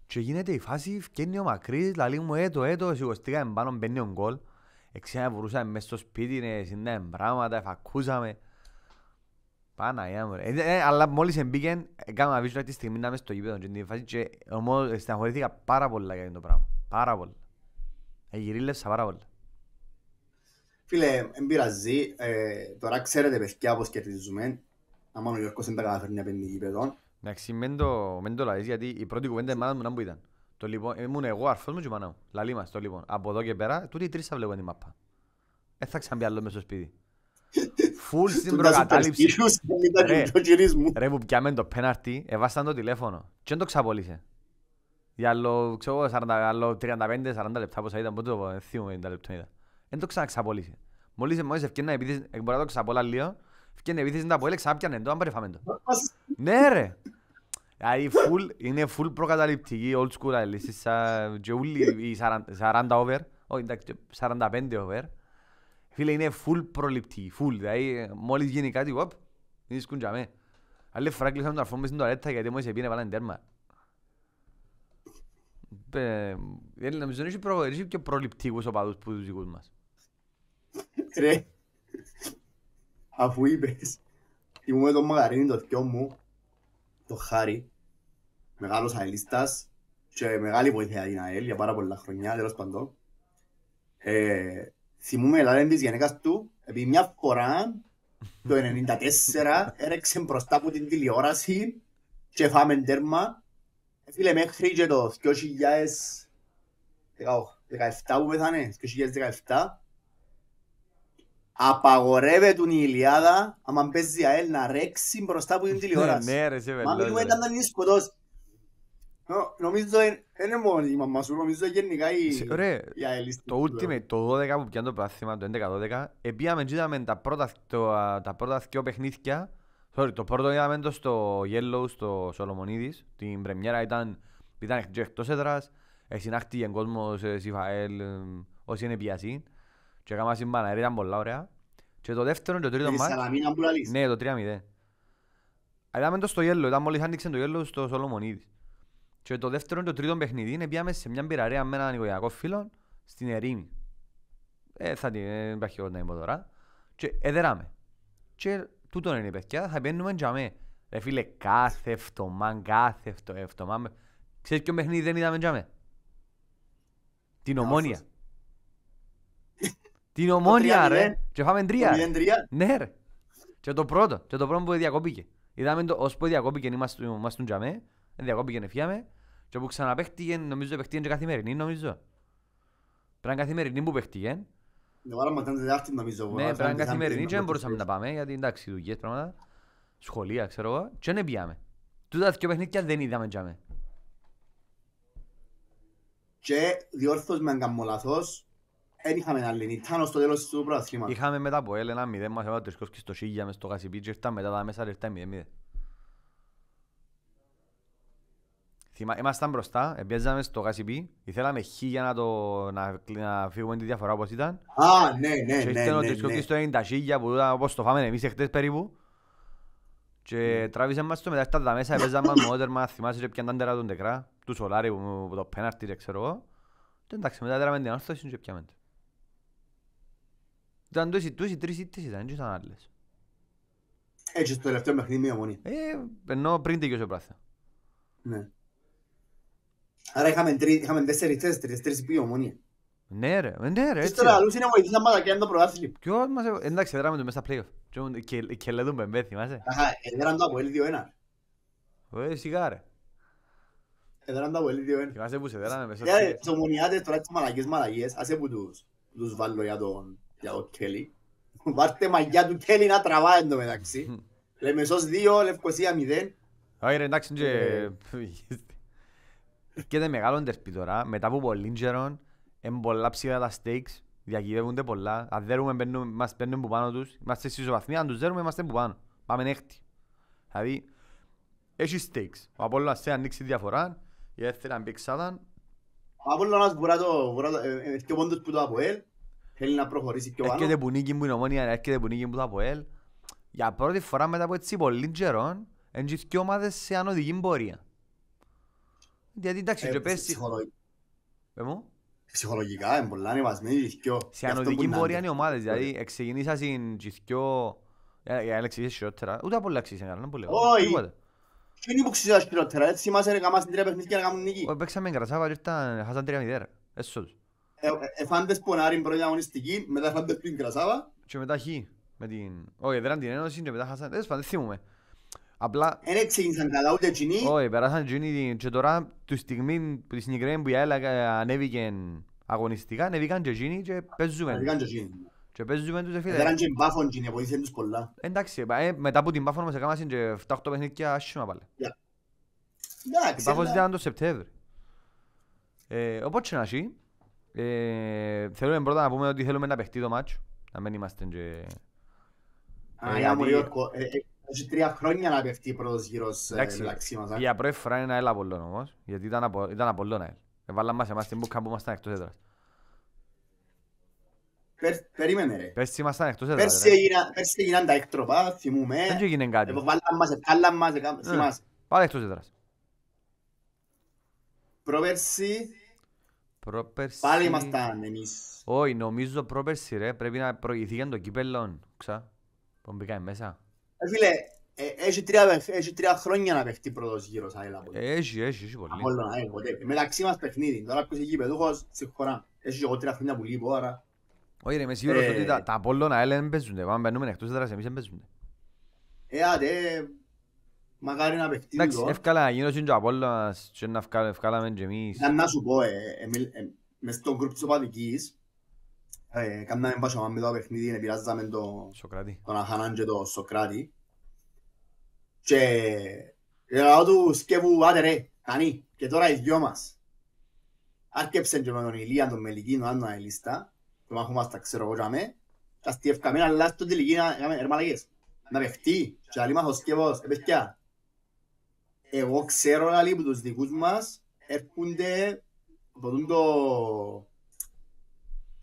και γίνεται η φάση, φκένει ο Μακρύς, λαλεί μου σηκωστήκαμε πάνω, μπαίνει ο γκολ. Εξήντα βρούσαμε μες στο σπίτι, συνδέμε πράγματα, εφακούσαμε. Παναγιά μου ρε. Αλλά μόλις εμπήκεν, έκανα βίντεο τη στιγμή να είμαι στο γήπεδο και όμως στεναχωρήθηκα πάρα πολλά για το πράγμα. Πάρα πολλά. Γυρίλευσα πάρα πολλά. Φίλε, εν πειραζεί. Τώρα ξέρετε παιδιά πως κερδίζουμε. Άμα ο Γιώργος δεν τα καταφέρνει να πέντε γήπεδο. Εντάξει, μεν το λαείς γιατί η πρώτη κουβέντα η μάνα μου να που ήταν. Ήμουν εγώ, αρφός μου και η μάνα μου. Λαλή μας το λοιπόν. Από εδώ και πέρα, τούτοι οι τρεις θα βλέπουν τη μάπα. Θα ξαναπεί άλλο μες στο σπίτι. Φουλ στην προκατάληψη. Ρε που πιάμε το πέναρτι, εβάσταν το τηλέφωνο και δεν το ξαπόλυσε. Για άλλο 35-40 λεπτά πόσα ήταν, πότε το θύμουμε τα λεπτά ήταν. Δεν το ξαναξαπόλυσε. Μόλις ευκαιρνά επίθεση, μπορεί να το ξαπόλα λίγο, ευκαιρνά επίθεση να πω, έλεξα άπιανε το, αν παρεφάμε το. Ναι ρε! Είναι full προκαταληπτική, old school αλήσεις, και όλοι οι 40 over, όχι εντάξει, 45 over. Φίλε, είναι full προληπτική, full, δηλαδή μόλις γίνει κάτι, οπ, είναι σκουντζαμέ. Άλλη φορά κλείσαμε τον αρφό μου στην τουαλέτα γιατί μόλις επίνε βάλανε τέρμα. Νομίζω είναι και προληπτικούς οπαδούς που τους δικούς μας. Ρε, αφού είπες, ήμουν τον Μαγαρίνη το θκιό μου, το Χάρη, μεγάλος αελίστας και μεγάλη βοήθεια την ΑΕΛ για πάρα πολλά χρονιά, τέλος παντών. Θυμούμαι λένε της γενέκας του, επειδή μια φορά το 1994 έρεξε μπροστά από την τηλεόραση και φάμε τέρμα. Φίλε, μέχρι και το 2017 που πέθανε, 2017, απαγορεύεται η Ηλιάδα, άμα παίζει η ΑΕΛ, να ρέξει μπροστά από την τηλεόραση. Ναι ρε, σε Μα βελός, μιλούμε ρε. ήταν να σκοτώσει. Νομίζω είναι μόνο η μαμά σου, νομίζω γενικά Ρε, η ΑΕΛ. το Ultimate, το 12 που πιάνε το πράθυμα, το 11-12, επίαμε και είδαμε τα πρώτα δυο παιχνίδια. Το πρώτο είδαμε το στο Yellow, στο Σολομονίδης. Την πρεμιέρα ήταν και εκτός έδρας. Συνάχτηκε κόσμος, Σιφαέλ, όσοι είναι πιασί. Και έκανα συμπαναέρη, ήταν πολλά ωραία. Και το δεύτερο και το τρίτο μάτς. Σαλαμίνα που λαλείς. Ναι, το 3-0. Είδαμε το στο Yellow, ήταν μόλις άνοιξε το Yellow στο Σολομονίδης. Και το δεύτερο και το τρίτο παιχνίδι πήγαμε σε μια πειραρία με έναν οικογενειακό φίλο στην Ερήμη. Θα την υπάρχει εγώ να είμαι τώρα. Και εδεράμε. Και τούτον είναι η παιδιά, θα παίρνουμε για μέ. Ρε φίλε, κάθε εβδομάν. Ξέρεις ποιο παιχνίδι δεν είδαμε για μέ? Την Ομόνια. Την Ομόνια ρε. Και φάμε 3. Ναι ρε. Και το πρώτο που διακόπηκε. Είδαμε το ως που διακόπηκε ήμασταν για μέ. Διακόπηκε εφιάμε. Και που ξαναπαίχτηκε, νομίζω παίχτηκε και καθημερινή, νομίζω. Πρέπει καθημερινή που παίχτηκε. Ναι, πρέπει καθημερινή και δεν μπορούσαμε να πάμε, γιατί εντάξει, δουλειές, πράγματα, σχολεία, ξέρω εγώ, και δεν πήγαμε. Τούτα δυο παιχνίδια δεν είδαμε για μέ. Και διόρθως με αν κάνω λάθος, δεν είχαμε άλλη νύχτα στο τέλος του πρωταθλήματος. Είχαμε μετά από έλ, 1-0, μας έβαλε τρισκόσκι στο Σίγια μες στο Κασιπί και ήρθαμε μετά τα μέσα, ήρθαμε 0-0. Ήμασταν μπροστά, πιέζαμε στο Κασιπί, ήθελαμε χ για να φύγουμε τη διαφορά όπως ήταν. Α, ναι. Και ήρθαν ο τρισκόσκι στο 90 χίλια που ήταν όπως το φάμε εμείς εχθές περίπου. Και τράβησε μας το μετά ήρθαν τα μέσα, παίζαμε μας μόντερμα, θυμάσαι και πιάνταν τέρα τον τεκρά, του Σολάρη που το πέναρτι και ξέρω εγώ. Και εντάξει, μετά τέραμε την όρθωση και πιάμε. Ήταν τόσοι τρεις ήττες ήταν, και ήταν άλλες. Έτσι στο τελευταίο παιχνίδι με Ομόνια. Ενώ πριν τελειώσει ο πράθυμα. Ναι. Άρα είχαμε 4-4 πήγε Ομόνια. Ναι ρε, έτσι. Και τώρα αλλούς είναι βοηθήσαν μας να κάνουν το πρωτάθλημα. Ποιος μας εντάξει, έδραμε το μέσα στα play-off. Και λέδουν πεμπέ, θυμάσαι. Αχα, έδεραν το Αποέλ 2-1. Σιγά ρε. Έδεραν το Αποέλ 2-1. Θυμάσαι που σε δέραμε μέσα. Τους Ομονιάτες τώρα τις μαλακίες, άσε που τους βάλω για τον Κέλλη. Βάρτε μαγιά του Κέλλη να τραβάει εν τω μεταξύ. Λεμεσός 2, Λευκοσία 0. Όχι ρε, εντάξει και... Έρχεται μεγάλο ντερπι τώρα, μετά από πολλήν καιρόν, είναι πολλά ψηλά τα stakes, διακυβεύονται πολλά. Αν δέρουμε, μας παίρνουν που πάνω τους, είμαστε στη ισοβαθμία, αν τους δέρουμε, είμαστε που πάνω. Πάμε έκτη. Δηλαδή, έχει stakes. Ο Απόλλωνας θέλει να ανοίξει διαφορά, η δεύτερη να μπει εξάδαν. Ο Απόλλωνας και ο πόντος που το Αποέλ, θέλει να προχωρήσει πιο πάνω. Έρχεται που νίκη που είναι Ομόνια, έρχεται που νίκη που το Αποέλ. Για πρώτη φορά μετά από έτσι πολλήν καιρόν, είναι και δύο ομάδες σε ανωδική πορεία. Γιατί εντάξει και πέσει... Ψυχολογικά είναι πολλά ανεβασμένοι και δυο. Σε ανωδική πορεία είναι οι ομάδες, δηλαδή ξεκινήσαν και δυο... Για να εξηγήσεις χειρότερα, ούτε από όλα εξηγήσαν καλά, να πω λέω. Όχι, και είναι που ξύσαν χειρότερα, έτσι μας έκαναν τρία παιχνίδια να κάνουν νίκη. Παίξαμε Κρασάβα και ήρθαν, χάσαν 3-0, έσω τους. Εφάντες πονάριν πρώτη αγωνιστική, μετά εφάντες πριν Κρασάβα. Και μετά χ, με την... Όχι, δέραν την ένωση και μετά χάσαν, δεν θυμούμε. Απλά... Εν ξεκίνησαν καλά ούτε εκείνοι. Όχι, περάσαν εκείνοι και τώρα τη στιγμή που τη συγκεκριμένη που η ΑΕΛ ανέβηκε αγωνιστικά, ανέβηκαν και εκείνοι και παίζουμε. Ανέβηκαν και εκείνοι. Και παίζουμε τους φίλε. Δέραν και μπάφον εκείνοι, βοήθησαν τους πολλά. Εντάξει, μετά από την μπάφον μας έκαναν και 7-8 παιχνίδια άσχημα πάλι. Εντάξει. Η μπάφος ήταν το Σεπτέμβρη. Οπότε και να έχει, θέλουμε πρώτα να πούμε ότι θέλουμε να παιχτεί το μάτσο, να μην είμαστε και... Έχει 3 χρόνια να παιχτεί πρώτος γύρος μεταξύ μας. Για πρώτη φορά είναι ένα ΑΕΛ Απολλών όμως, γιατί ήταν Απολλών ΑΕΛ. Βάλαμε μας εμάς την μπουκα που ήμασταν εκτός έδρας. Περίμενε ρε. Πέρσι ήμασταν εκτός έδρας. Πέρσι έγιναν τα έκτροπα, θυμούμε. Δεν και έγινε κάτι. Βάλαμε μας, θυμάσαι. Πάλι εκτός έδρας. Προπέρσι, πάλι ήμασταν εμείς. Όχι, νομίζω προπέρσι ρε, πρέπει να προηγηθεί για το κύπελλον. Που μπήκαμε μέσα. Φίλε, έχει 3 χρόνια να παιχτεί πρώτος γύρος ΑΕΛ Απολλών. Έχει πολύ. Απολλών ΑΕΛ, ποτέ. Μεταξύ μας παιχνίδι. Τώρα που είσαι γηπεδούχος, συγχωρά. Έχει και εγώ 3 χρόνια που λείπω, άρα. Όχι ρε, είμαι σίγουρος ότι τα Απολλών ΑΕΛ δεν παίζονται. Πάμε μπαίνουμε εκτός έδρας, εμείς δεν παίζονται. Άτε, Μακάρι να παιχτεί Εντάξει, τούτο. εύκολα να γίνω και ο Απόλλωνας και να ευκάλαμε και εμείς. Να σου πω, μες στο γκρουπ της Οπαδικής, κάναμε πάσο με το παιχνίδι, επηρεάζαμε Σοκράτη. τον Αχανάν και τον Σοκράτη. Και λέω του σκέφου, άντε ρε, κανεί, και τώρα οι δυο μας. Άρκεψαν και με τον Ηλία, τον Μελικίνο, αν τον Αιλίστα, που μάχομαστε, ξέρω εγώ, και αστιευκαμε, αλλά στον τελική, ρε μαλακές, να παιχτεί, και άλλοι μας ο σκέφος, παιδιά, εγώ ξέρω άλλοι που τους δικούς μας έρχονται από το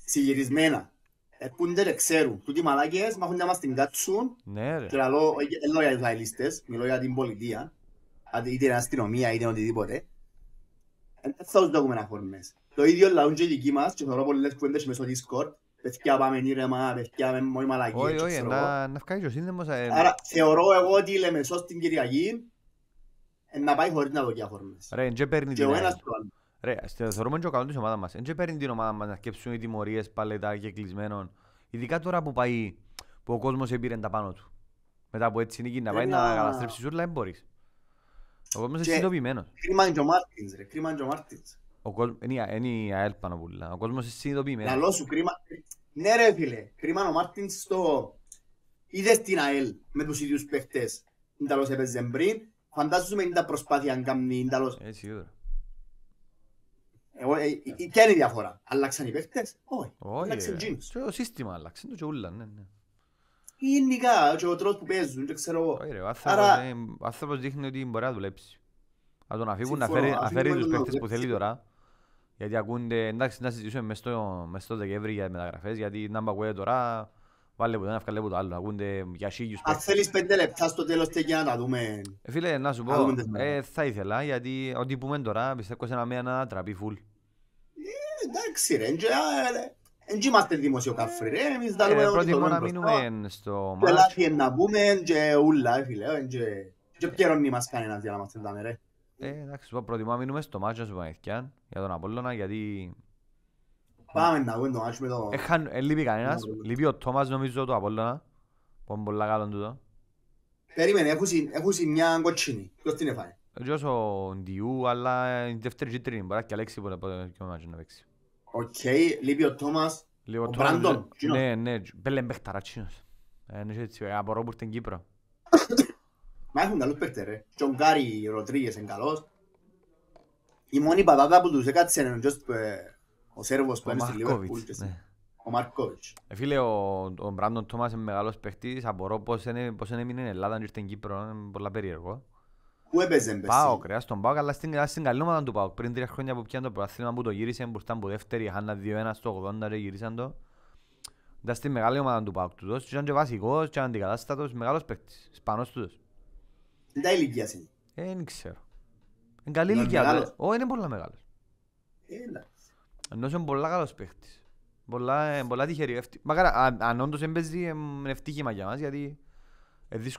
συγυρισμένα. Έρχονται και ξέρουν. Τούτοι μαλάκες μάχονται να μας την κάτσουν Ναι ρε. και λαλώ, δεν λέω για τους αελίστες, μιλώ για την πολιτεία, είτε είναι αστυνομία είτε οτιδήποτε. Δεν θα τους δώκουμε να χωρμές. Το ίδιο λαούν και οι δικοί μας και θεωρώ πολλές κουέντες μες στο Discord. Παιδιά πάμε ήρεμα, παιδιά με μόνοι μαλακίες. Όχι, όχι, να βγάλει ο σύνδεμος. Άρα θεωρώ εγώ ότι η Λεμεσός την Κυριακή να πάει χωρίς να δω και αφορμές. Ρε, εν και παίρνει Και την ο ένας ΑΕΚ. το άλλο. Ρε, θεωρούμε και ο καλό της ομάδας μας. Εν και παίρνει την ομάδα μας να σκέψουν οι τιμωρίες παλέτα και κλεισμένων. Ειδικά τώρα που πάει, που ο κόσμος έπειρε τα πάνω του. Μετά από έτσι νίκη να πάει να καταστρέψει σούρλα, δεν μπορείς. Ο κόσμος είναι συνειδητοποιημένος. Κρίμα είναι και ο Μάρτινς ρε, κρίμα είναι και ο Μάρτινς. Είναι η ΑΕΛ πάνω πουλά. Ο κόσμος είναι συνειδητοποιημένος. Λαλό σου κρίμα. Ναι ρε φίλε, κρίμα ο Μάρτινς στο... Είδες την ΑΕΛ με τους ίδιους παίχτες. Ίνταλος έπαιζε πριν. Φαντάζομαι είναι τα προσπάθεια να κάνει Ίνταλος. Σίγουρα. Ποια είναι η διαφορά. Αλλάξαν οι παίχτες. Όχι. Όχι Αλλάξαν ρε. τζίνους. Το σύστημα άλλαξε. Το και ούλα, ναι, ναι. Γενικά και ο τρόπος που παίζουν και ξέρω εγώ. Όχι ρε, Άρα... ο άνθρωπος δείχνει ότι μπορεί να δουλέψει. Να τον αφήγουν να Συμφωνώ, φέρει τους αφήγουμε τον παίχτες που δουλέψει. θέλει τώρα. Γιατί ακούνται, εντάξει να συζητήσουμε μες στο Δεκέμβρη για μεταγραφές, γιατί να μπακουέ τώρα βάλε που το ένα, ευκαλέ που το άλλο, ακούνται για χίλιους Αν παίχτες. θέλεις 5 λεπτά στο τέλος και να τα δούμε. Φίλε, να σου Να πω, δούμε τις μέρες. θα ήθελα, γιατί ό,τι πούμε τώρα πιστεύω σε ένα μήνα να τραπεί φουλ. Εντάξει ρε, εν και είμαστε δημοσιοκάφροι ρε. Εμείς τα λέμε ό,τι Προτιμώ θέλουμε να μπροστά. μείνουμε στο Και μάτς. λάθη να πούμε και ούλα φίλε. Και πιερώνει μας κανένας για να μας θέλουμε ρε. Εντάξει, σου πω, προτιμώ να μείνουμε στο μάτς, να σου πω αλήθεια, για τον Απόλλωνα, γιατί Πάμε να δούμε το μάτσο με το... λείπει κανένας, λείπει ο Τόμας νομίζω του Απόλλωνα, που είναι πολλά καλό τούτο. Περίμενε, έχουν μια κοτσίνη. Ποιος την έφαγε. Έτσι ο Ντιού, αλλά η δεύτερη κίτρινη, μπορεί να και Αλέξη που είναι πιο μάτσο να παίξει. Οκ, λείπει ο Τόμας. Λίγο Ο τώρα, Μπράντον, κοινός. ναι, ναι, πέλε παιχταρατσίνος. Είναι έτσι, απορώ που ήρθε στην Κύπρο. Μα έχουν καλούς παίκτες ρε. Και ο Γκάρι Ροντρίγες είναι καλός. Η μόνη πατάτα που τους έκατσε είναι ο Σέρβος που Ο είναι στη Μαρκόβιτς, Λίβερπουλ. ναι. Ο Μαρκόβιτς. Φίλε, ο Μπράντον Τόμας είναι μεγάλος παίχτης, απορώ πώς έμεινε in Ελλάδα και ήρθε στην Κύπρο, είναι πολλά περίεργο. Πού έπαιζε ΠΑΟΚ, ρε, στον ΠΑΟΚ, αλλά στην καλή ομάδα του ΠΑΟΚ. Πριν 3 χρόνια που πιάνε το πρωτάθλημα που το γύρισαν, που ήταν που δεύτερη, είχαν 2-1 στο 80 και γύρισαν το. Ήταν στη μεγάλη ομάδα του ΠΑΟΚ τούτος, και ήταν και βασικός και αντικατάστατος, μεγάλος παίχτης, Ισπανός τούτος. Δεν τα ηλικίας είναι. Δεν ξέρω. Είναι καλή Είναι ηλικία, μεγάλος. όχι είναι πολλά μεγάλος. Έλα. Ενώ είναι πολλά καλός παίχτης. Πολλά τυχερή. Μακάρα, αν όντως έμπαιζε, είναι ευτύχημα για μας, γιατί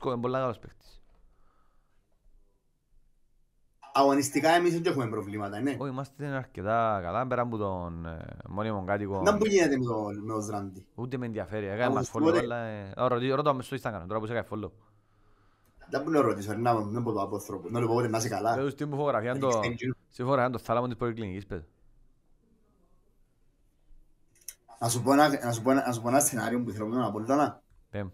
είναι πολλά καλός παίχτης. Αγωνιστικά εμείς δεν έχουμε προβλήματα, ναι. Όχι, είμαστε αρκετά καλά, πέρα από τον μόνιμο κάτοικο. Να που γίνεται με το Ζράντι. Ούτε με ενδιαφέρει, έκανε Από μας τότε- follow, αλλά... Ρώτα με στο Instagram, τώρα που σε έκανε follow. Δεν μπορώ να ρωτήσω, να πω το από άνθρωπο. Να του πω ότι να είσαι καλά. Λέω στην φωτογραφία στη φωτογραφία το θάλαμο της πολυκλινικής, πες. Να σου πω ένα σενάριο που θέλω να πω τώρα. Πέμ.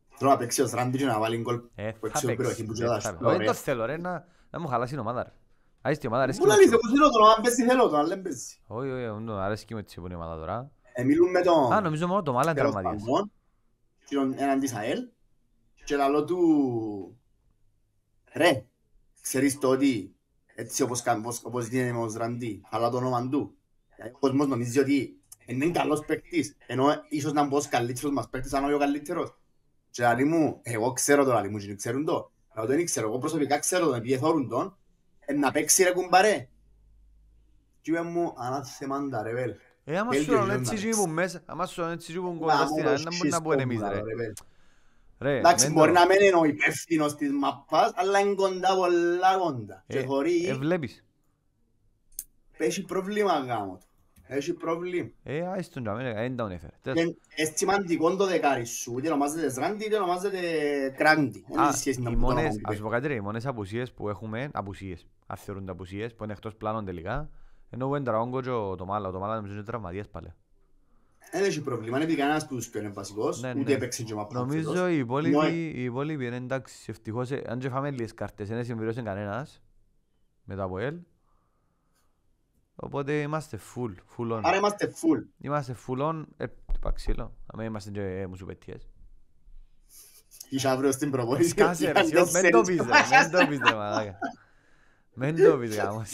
Θέλω να παίξει ο Ζράντι και να βάλει γκολ που Θα έξω την περιοχή που παίξει. κοιτάς. Όχι, δεν το θέλω ρε, να μου χαλάσει η ομάδα ρε. Άρεσε η ομάδα, αρέσκει Πού μου λαλείς, έτσι. εγώ θέλω το, αν παίζει θέλω το, αν δεν παίζει. Όχι, αρέσκει μου έτσι που είναι η ομάδα τώρα. Μιλούν με τον... Α, νομίζω μόνο το Μάλα είναι Τέλος τραυματίας. πάντων, και τον έναν της ΑΕΛ και λαλό του ρε, ξέρεις το ότι έτσι όπως γίνεται με ο Ζραντή, αλλά το όνομα του ο κόσμος νομίζει ότι είναι καλός παίκτης ενώ ίσως να μπω καλύτερος μας παίκτης αν όχι ο καλύτερος και λαλί μου, εγώ ξέρω το λαλί μου και δεν ξέρουν το αλλά δεν ξέρω, εγώ προσωπικά ξέρω τον επειδή θόρουν τον να παίξει ρε κουμπαρέ και είπε μου ανάθεμαντα ρε βέλ. Άμα σου λένε έτσι γύβουν μέσα, άμα σου λένε έτσι γύβουν κοντά στην άλλη, να μπορεί να πω εμείς ρε. Ρε, Εντάξει, μεν μπορεί το- να μην είναι ο υπεύθυνος της μαπάς, αλλά είναι κοντά πολλά κοντά. Και χωρί Βλέπεις. έχει πρόβλημα γάμο του. Έχει πρόβλημα. Άιστον για μένα, δεν τα έφερε. Είναι σημαντικό το δεκάρι σου, είτε ονομάζεται Σράντι είτε ονομάζεται Κράντι. Δεν έχει σχέση να πω ας πω κάτι ρε, οι μόνες απουσίες που έχουμε, απουσίες, αν θεωρούνται απουσίες, που είναι εκτός πλάνων τελικά, ενώ ο Εντραόγκο και το Μάλα νομίζω είναι τραυματίας πάλι. Δεν έχει πρόβλημα, είναι κανένας που τους είναι βασικός, ούτε έπαιξε και μαπά. Νομίζω οι υπόλοιποι είναι εντάξει, ευτυχώς, αν και φάμε λίγες κάρτες, δεν συμβιώσει κανένας με το ΑΠΟΕΛ. Οπότε είμαστε full on. Άρα είμαστε full. Είμαστε full on, παξίλο, άμα είμαστε και μουσουπετίες. Είσαι αύριο στην προπόνηση. Σκάσε ρε, μεν το πεις ρε μαλάκα. Μεν το πεις γάμος.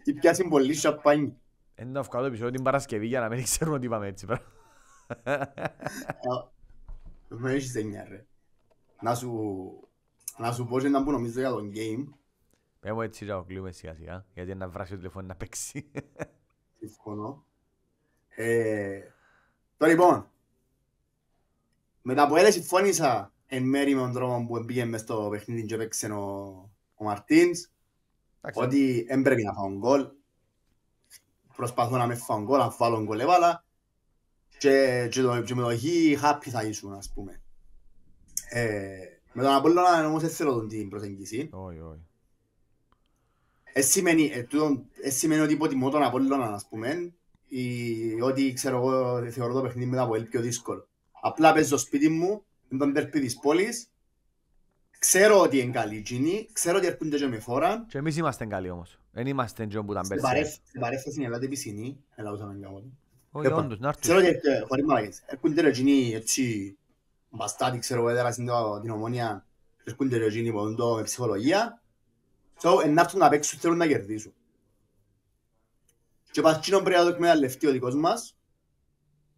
Τι πιάσει πολύ σαπάνι. Είναι να βγάλω το επεισόδιο την Παρασκευή για να μην ξέρουν ότι είπαμε έτσι πράγμα. Με έχεις εννιά ρε. Να σου πω και να που νομίζω για τον game. Πες μου έτσι να κλείουμε σιγά σιγά, γιατί να βράσει το τηλεφώνο να παίξει. Συμφωνώ. Τώρα λοιπόν, μετά που έλεγε συμφώνησα εν μέρη με τον τρόπο που πήγε μες στο παιχνίδι και παίξε ο Μαρτίνς, ότι δεν πρέπει να φάω γκολ. Προσπαθώ να με φάω γκολ, να βάλω γκολ έβαλα και με το χι happy θα ήσουν, ας πούμε. Με τον Απόλλωνα όμως δεν θέλω τον την προσέγγιση. Όχι, όχι. Σημαίνει ότι υποτιμώ τον Απόλλωνα, ας πούμε, ή ότι ξέρω εγώ θεωρώ το παιχνίδι μετά από ελ πιο δύσκολο. Απλά παίζω στο σπίτι μου, με τον τερπί της πόλης, ξέρω ότι είναι καλή εκείνη, ξέρω ότι έρχονται και με φόραν. Και εμείς είμαστε καλοί όμως. Δεν είμαστε και όπου ήταν πέρσι. Στην παρέφαση είναι ελάτε πισινή, ελάουσαμε κάποτε. Όχι, όντως, να Ξέρω έρθουν. ότι χωρίς μαλακές, έρχονται και εκείνοι έτσι, μπαστάτη, ξέρω εγώ, έδερασαν την Ομόνια, έρχονται και εκείνοι ποντώ με ψυχολογία. Να έρθουν να παίξουν, θέλουν να κερδίσουν. Και πασχίνον πρέπει να το εκμεταλλευτεί ο δικός μας,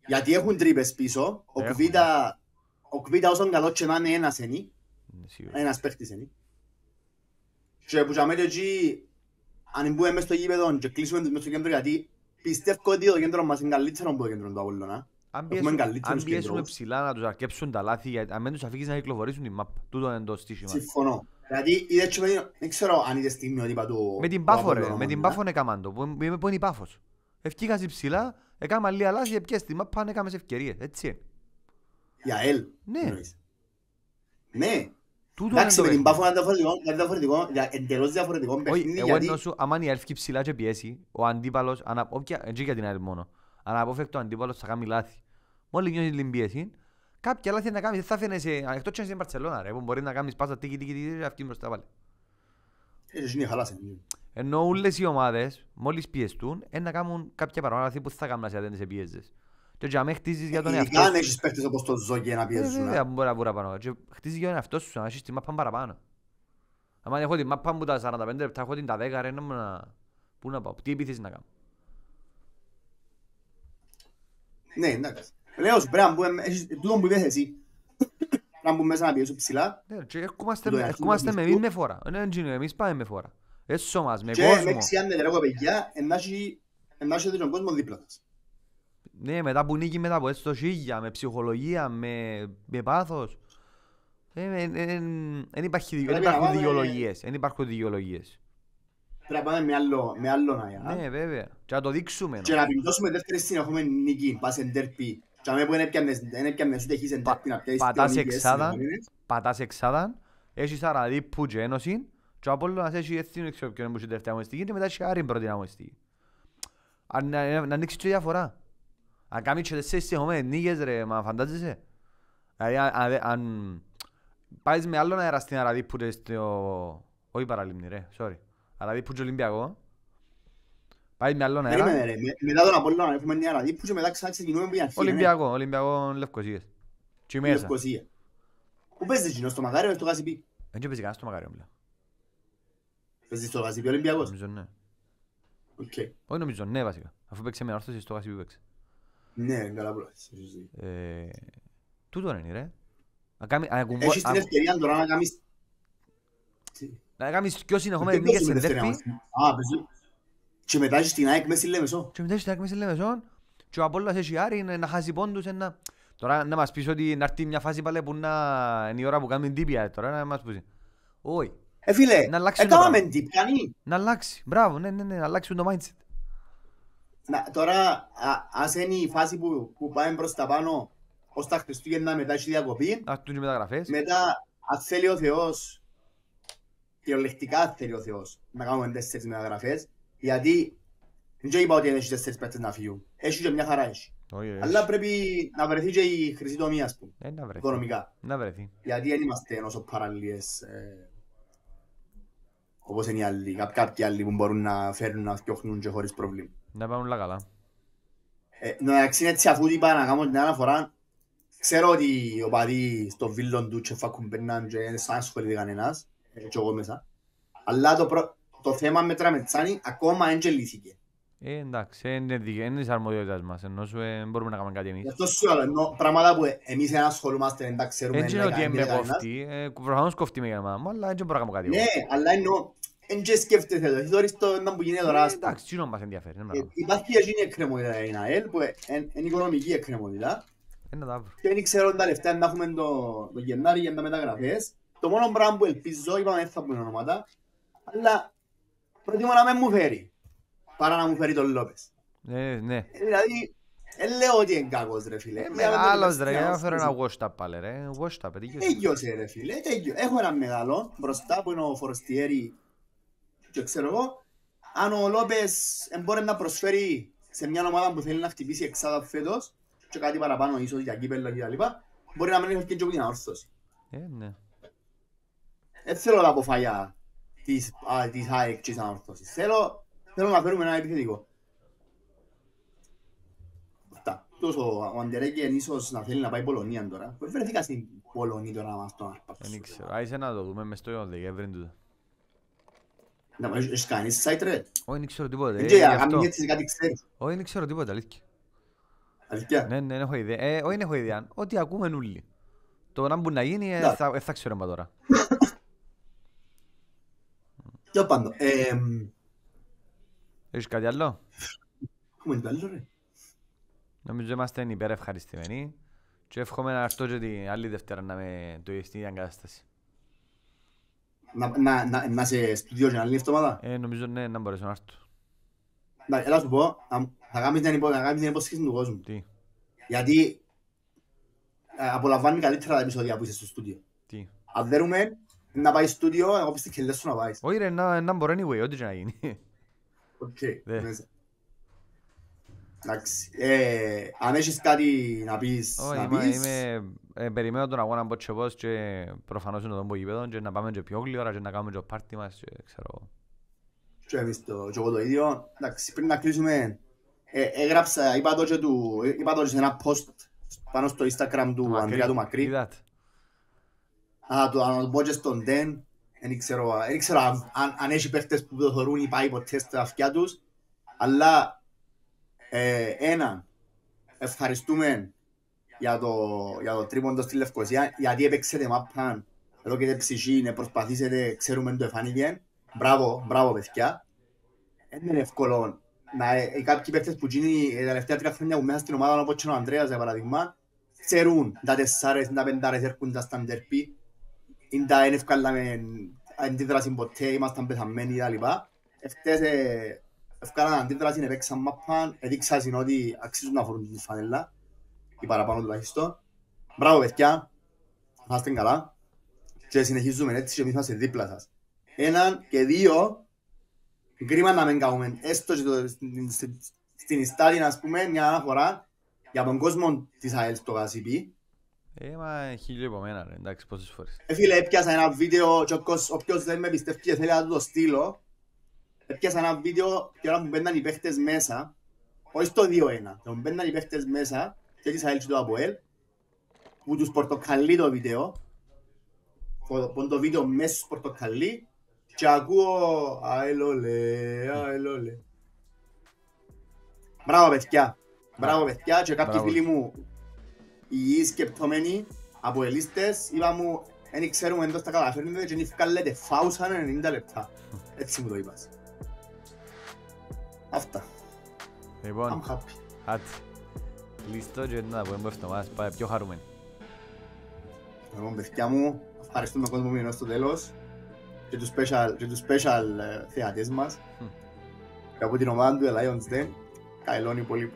γιατί έχουν τρύπες πίσω, ο Κβίτα όσον καλό και να είναι ένας παίχτης είναι. Και που και εκεί, αν μπούμε μες στο γήπεδο και κλείσουμε μες στο κέντρο, γιατί πιστεύω ότι το κέντρο μας είναι καλύτερο από το κέντρο του Απόλλωνα. Αν πιέσουμε ψηλά να τους αρκέψουν τα λάθη, αν δεν τους αφήγεις να κυκλοφορήσουν την μάπα, τούτο είναι το στήσιμα. Συμφωνώ. Δηλαδή, δεν ξέρω αν είδες την μειοτύπα του... Με την Πάφο ρε, με την Πάφο έκαναν το, που είναι η Πάφος. Ευκήκασαι ψηλά, έκαναν λίγα λάθη, έπιες τη μάπα, έκαναν ευκαιρίες, έτσι. Για ελ. Ναι. Ναι. Εντάξει, με την Πάφο είναι διαφορετικό, εντελώς διαφορετικό παιχνίδι, γιατί... Εγώ εννοώ άμα η Ελφκή ψηλά και πιέσει, ο αντίπαλος, έτσι για την ΑΕΛ μόνο, αναπόφευκτο ο αντίπαλος θα κάνει λάθη. Μόλις νιώσεις την πίεση, κάποια λάθη να κάνεις, δεν θα φαίνεσαι, εκτός και στην Μπαρτσελώνα ρε, που μπορεί να κάνεις πάσα τίκι, αυτή μπροστά πάλι. Έτσι είναι χαλάσε. Ενώ όλες οι ομάδες, μόλις πιεστούν, να κάνουν κάποια παραπάνω λάθη που θα κάνουν να σε πιέζεις. Και για μέ χτίζεις για τον εαυτό σου. Ειδικά αν έχεις παίχτες όπως το Ζόκι να πιέζουν. Βέβαια μπορεί να πούρα πάνω. Και χτίζεις για τον εαυτό σου, να έχεις τη μάπα παραπάνω. Αν έχω τη μάπα μου τα 45 λεπτά, έχω την τα 10 ρε, πού να πάω, τι επιθέσεις να κάνω. Ναι, εντάξει. Λέω σου πρέπει να μπούμε, τούτο που είπες εσύ, να μπούμε μέσα να πιέσουν ψηλά. Ναι, και ερχόμαστε με εμείς με φορά. Εμείς πάμε με φορά. Έσω μας, με και κόσμο. με ξιάνε τρέχω παιδιά, ενάχει τον κόσμο δίπλα σας. Ναι, μετά που νίκη, μετά από έτσι το σίγια, με ψυχολογία, με πάθος. Δεν υπάρχουν δικαιολογίες. Πρέπει να πάμε με άλλον αγιά. Ναι, βέβαια. Και να το δείξουμε. Και να πιντώσουμε δεύτερη συνεχόμενη νίκη, πας εν τέρπι. Και αμέ που δεν έπιανες ούτε έχεις εν τέρπι να πιάσεις δύο νίκες συνεχόμενες. Πατάς εξάδαν, έχεις Αραδίππου και Ένωση και ο Απόλλωνας έχει έτσι δεν ξέρω ποιον είναι που έχει τελευταία αγωνιστική και μετά έχει Άρη πρώτη αγωνιστική. Να ανοίξεις και διαφορά. Αν κάνεις και τέσσερις συνεχόμενες νίκες ρε, μα φαντάζεσαι. Δηλαδή αν πάεις με άλλον αέρα στην Αραδίππου και στο... Όχι Παραλίμνη ρε, sorry. Αραδίππου και Ολυμπιακό. Πάει με άλλον αέρα. Μετά τον Απόλλωνα έχουμε μια Αραδίππου και μετά ξεκινούμε με μια Ολυμπιακό Λευκοσίες. Και μέσα. Λευκοσία. Πού παίζεις εκείνο, στο Μακάριο ή στο Γασιπί? Δεν παίζει κανένα στο Μακάριο πλέον. Παίζεις στο Γασιπί Ολυμπιακός? Νομίζω ναι. Όχι νομίζω ναι βασικά. Αφού παίξε με όρθωση στο Γασιπί παίξε. Ναι, καλά πουλάς. Τούτο είναι ρε. Έχεις την ευκαιρία τώρα να κάνεις... Να κάνεις πιο συνεχόμενες νίκες σε ντέρπι. Και μετά έχεις την ΑΕΚ μέσα στη Λέμεσο. Και ο Απόλλωνας έχει Άρη να χάσει πόντους. Τώρα να μας πεις ότι να έρθει μια φάση πάλι που είναι η ώρα που κάνουμε τύπια. Τώρα να μας πεις. Όχι. Φίλε, Να αλλάξει το έκαναμε πράγμα. τι πιάνει. Να αλλάξει. Μπράβο, ναι, να αλλάξει το mindset. Τώρα, ας είναι η φάση που πάμε προς τα πάνω, ως τα Χριστούγεννα μετά έχει διακοπή. Να έρθουν οι μεταγραφές. Μετά, αν θέλει ο Θεός, κυριολεκτικά θέλει ο Θεός, να κάνουμε 4 μεταγραφές. Γιατί, δεν είπα ότι έχει 4 παίκτες να φύγουν. Έχει και μια χαρά έχει. Αλλά πρέπει να βρεθεί και η χρυσή τομή, ας πούμε, να βρεθεί. οικονομικά. Να βρεθεί. Γιατί δεν είμαστε όσο παραλίες, όπως είναι οι άλλοι. Κάποιοι άλλοι που μπορούν να φέρουν να φτιάχνουν και χωρίς πρόβλημα. Να πάμε όλα καλά. Εντάξει είναι έτσι, αφού είπα να κάνω την αναφορά, ξέρω ότι οι οπαδοί στο βίλλον του και φάκουν περνάνε και δεν ασχολείται κανένας, και εγώ μέσα. Αλλά το θέμα με Τραμετσάνη ακόμα δεν λύθηκε. Εντάξει, είναι της αρμοδιότητας μας, ενώ μπορούμε να κάνουμε κάτι εμείς. Γι' αυτό σου λέω, πράγματα που εμείς δεν ασχολούμαστε, δεν τα ξέρουμε. Έτσι είναι ότι με κοφτεί, προφανώς κοφτεί με για μάμα, αλλά δεν μπορώ να κάνω κάτι. Ναι, αλλά εννοώ, δεν και σκέφτεσαι το, εσύ δωρείς το ένα που γίνεται τώρα. Εντάξει, τι μας ενδιαφέρει. Υπάρχει εκείνη η εκκρεμότητα η ΑΕΛ, που είναι οικονομική εκκρεμότητα. Και δεν ξέρω τα λεφτά να έχουμε το Γενάρη για τα μεταγραφές. Το μόνο πράγμα που ελπίζω, είπαμε δεν θα πούμε ονόματα, αλλά προτιμώ να μην μου φέρει, παρά να μου φέρει τον Λόπες. Ναι. Δηλαδή, δεν λέω ότι είναι κακός ρε φίλε. Μεγάλος ρε, έφερε ένα washtap πάλι ρε, washtap, Τέγιωσε ρε φίλε, έχω ένα μεγάλο μπροστά που είναι ο Φοροστιέρη και ξέρω εγώ. Αν ο Λόπες μπορεί να προσφέρει σε μια ομάδα που θέλει να χτυπήσει εξάδα φέτος και κάτι παραπάνω ίσως για κύπελλο και τα λοιπά, μπορεί να μην έχει και την αόρθωση. Ναι. Δεν θέλω να αποφάγια της ΑΕΚ και της αόρθωσης. Θέλω να φέρουμε ένα επιθετικό. Αυτά. Τόσο ο Αντερέκεν ίσως να θέλει να πάει Πολωνία τώρα. Πώς βρεθήκα στην Πολωνία τώρα να μας τον αρπάξω. Δεν ξέρω. Άισε να το δούμε μες στο Δεκέμβρη τούτο. Έχεις κανείς site ρε. Όχι, δεν ξέρω τίποτα. Όχι, δεν ξέρω τίποτα, αλήθεια. Αλήθεια. Ναι, δεν έχω ιδέα. Όχι, δεν έχω ιδέα. Ό,τι ακούμε όλοι. Το να μπορεί να γίνει, θα ξέρουμε τώρα. Και πάντων. Έχεις κάτι άλλο? Έχουμε κάτι άλλο ρε. Νομίζω είμαστε υπερευχαριστημένοι και εύχομαι να έρθω και την άλλη Δευτέρα να με το στην εγκατάσταση. Να σε στούντιο και να άλλη εβδομάδα. Νομίζω ναι, να μπορέσω να έρθω. Έλα σου πω, θα κάνεις την υπόσχεση του κόσμου. Τι? Γιατί απολαμβάνει καλύτερα τα επεισόδια που είσαι στο στούντιο. Τι? Αν δέρουμε να πάει στούντιο, εγώ πιστεύω και λες σου να πάεις. Όχι ρε, να μπορώ anyway, ό,τι και να γίνει. Οκ, μέσα. Εντάξει, αν έχεις κάτι να πεις, να πεις. Περιμένω τον αγώνα από και πώς και προφανώς είναι τον πογιπέδο και να πάμε και πιο γλυόρα και να κάνουμε και το πάρτι μας και ξέρω. Και εμείς και εγώ το ίδιο. Εντάξει, πριν να κλείσουμε, έγραψα, είπα το και σε ένα post πάνω στο Instagram του Ανδρέα του Μακρύ. Είδατε. Να το πω και στον Ντεν, δεν ξέρω αν έχει παίχτες που το θεωρούν ή πάει ποτέ στα αυτιά τους, αλλά έναν, ευχαριστούμε για το τρίποντο στη Λευκοσία, γιατί έπαιξετε μάπαν, εδώ και ψυχή, προσπαθήσετε, ξέρουμε το εφάνηκε. Μπράβο παιδιά. Δεν είναι εύκολο κάποιοι παίκτες που γίνει τα τελευταία 3 χρόνια που μέσα στην ομάδα όπως και ο Ανδρέας για παράδειγμα, ξέρουν τα 4, τα 5 έρχονται στα ντερπί, δεν ευκάλαμε αντίδραση ποτέ, ήμασταν πεθαμένοι κτλ. Ευτές ευκάλαν αντίδραση, έπαιξαν μάπαν, έδειξαν ότι αξίζουν να φορούν τη φανέλα, ή παραπάνω τουλάχιστον. Μπράβο παιδιά, να είστε καλά και συνεχίζουμε έτσι και εμείς είμαστε δίπλα σας. Έναν και δύο, κρίμα να μην κάνουμε έστω και στην Ιστάδη να πούμε μια αναφορά για τον κόσμο της ΑΕΛ στο Γασιπί. Μα χίλιο από μένα ρε, εντάξει πόσες φορές. Φίλε, έπιασα ένα βίντεο και όποιος δεν με πιστεύει και θέλει να του το στείλω. Έπιασα ένα βίντεο και ώρα που μπαίναν οι παίχτες μέσα, όχι στο 2-1, που μπαίναν οι παίχτες μέσα και της ΑΕΛ και το ΑΠΟΕΛ, που τους πορτοκαλεί το βίντεο, που το βίντεο μέσα στους πορτοκαλεί και ακούω αελόλε. Μπράβο παιδιά και κάποιοι φίλοι μου υγιείς σκεπτόμενοι από ελίστες είπα μου δεν ξέρουμε εντός τα καταφέρνετε και νυφκάλετε φάουσαν 90 λεπτά. Έτσι μου το είπας. Αυτά. Λοιπόν, I'm happy. άτσι. Λίστο και να πούμε εβδομάδας πάει πιο χαρούμενοι. Λοιπόν παιδιά μου, ευχαριστούμε τον κόσμο που είναι στο τέλος. και τους special θεατές μας. Και από την ομάδα του Lions Den, καηλώνει πολύ.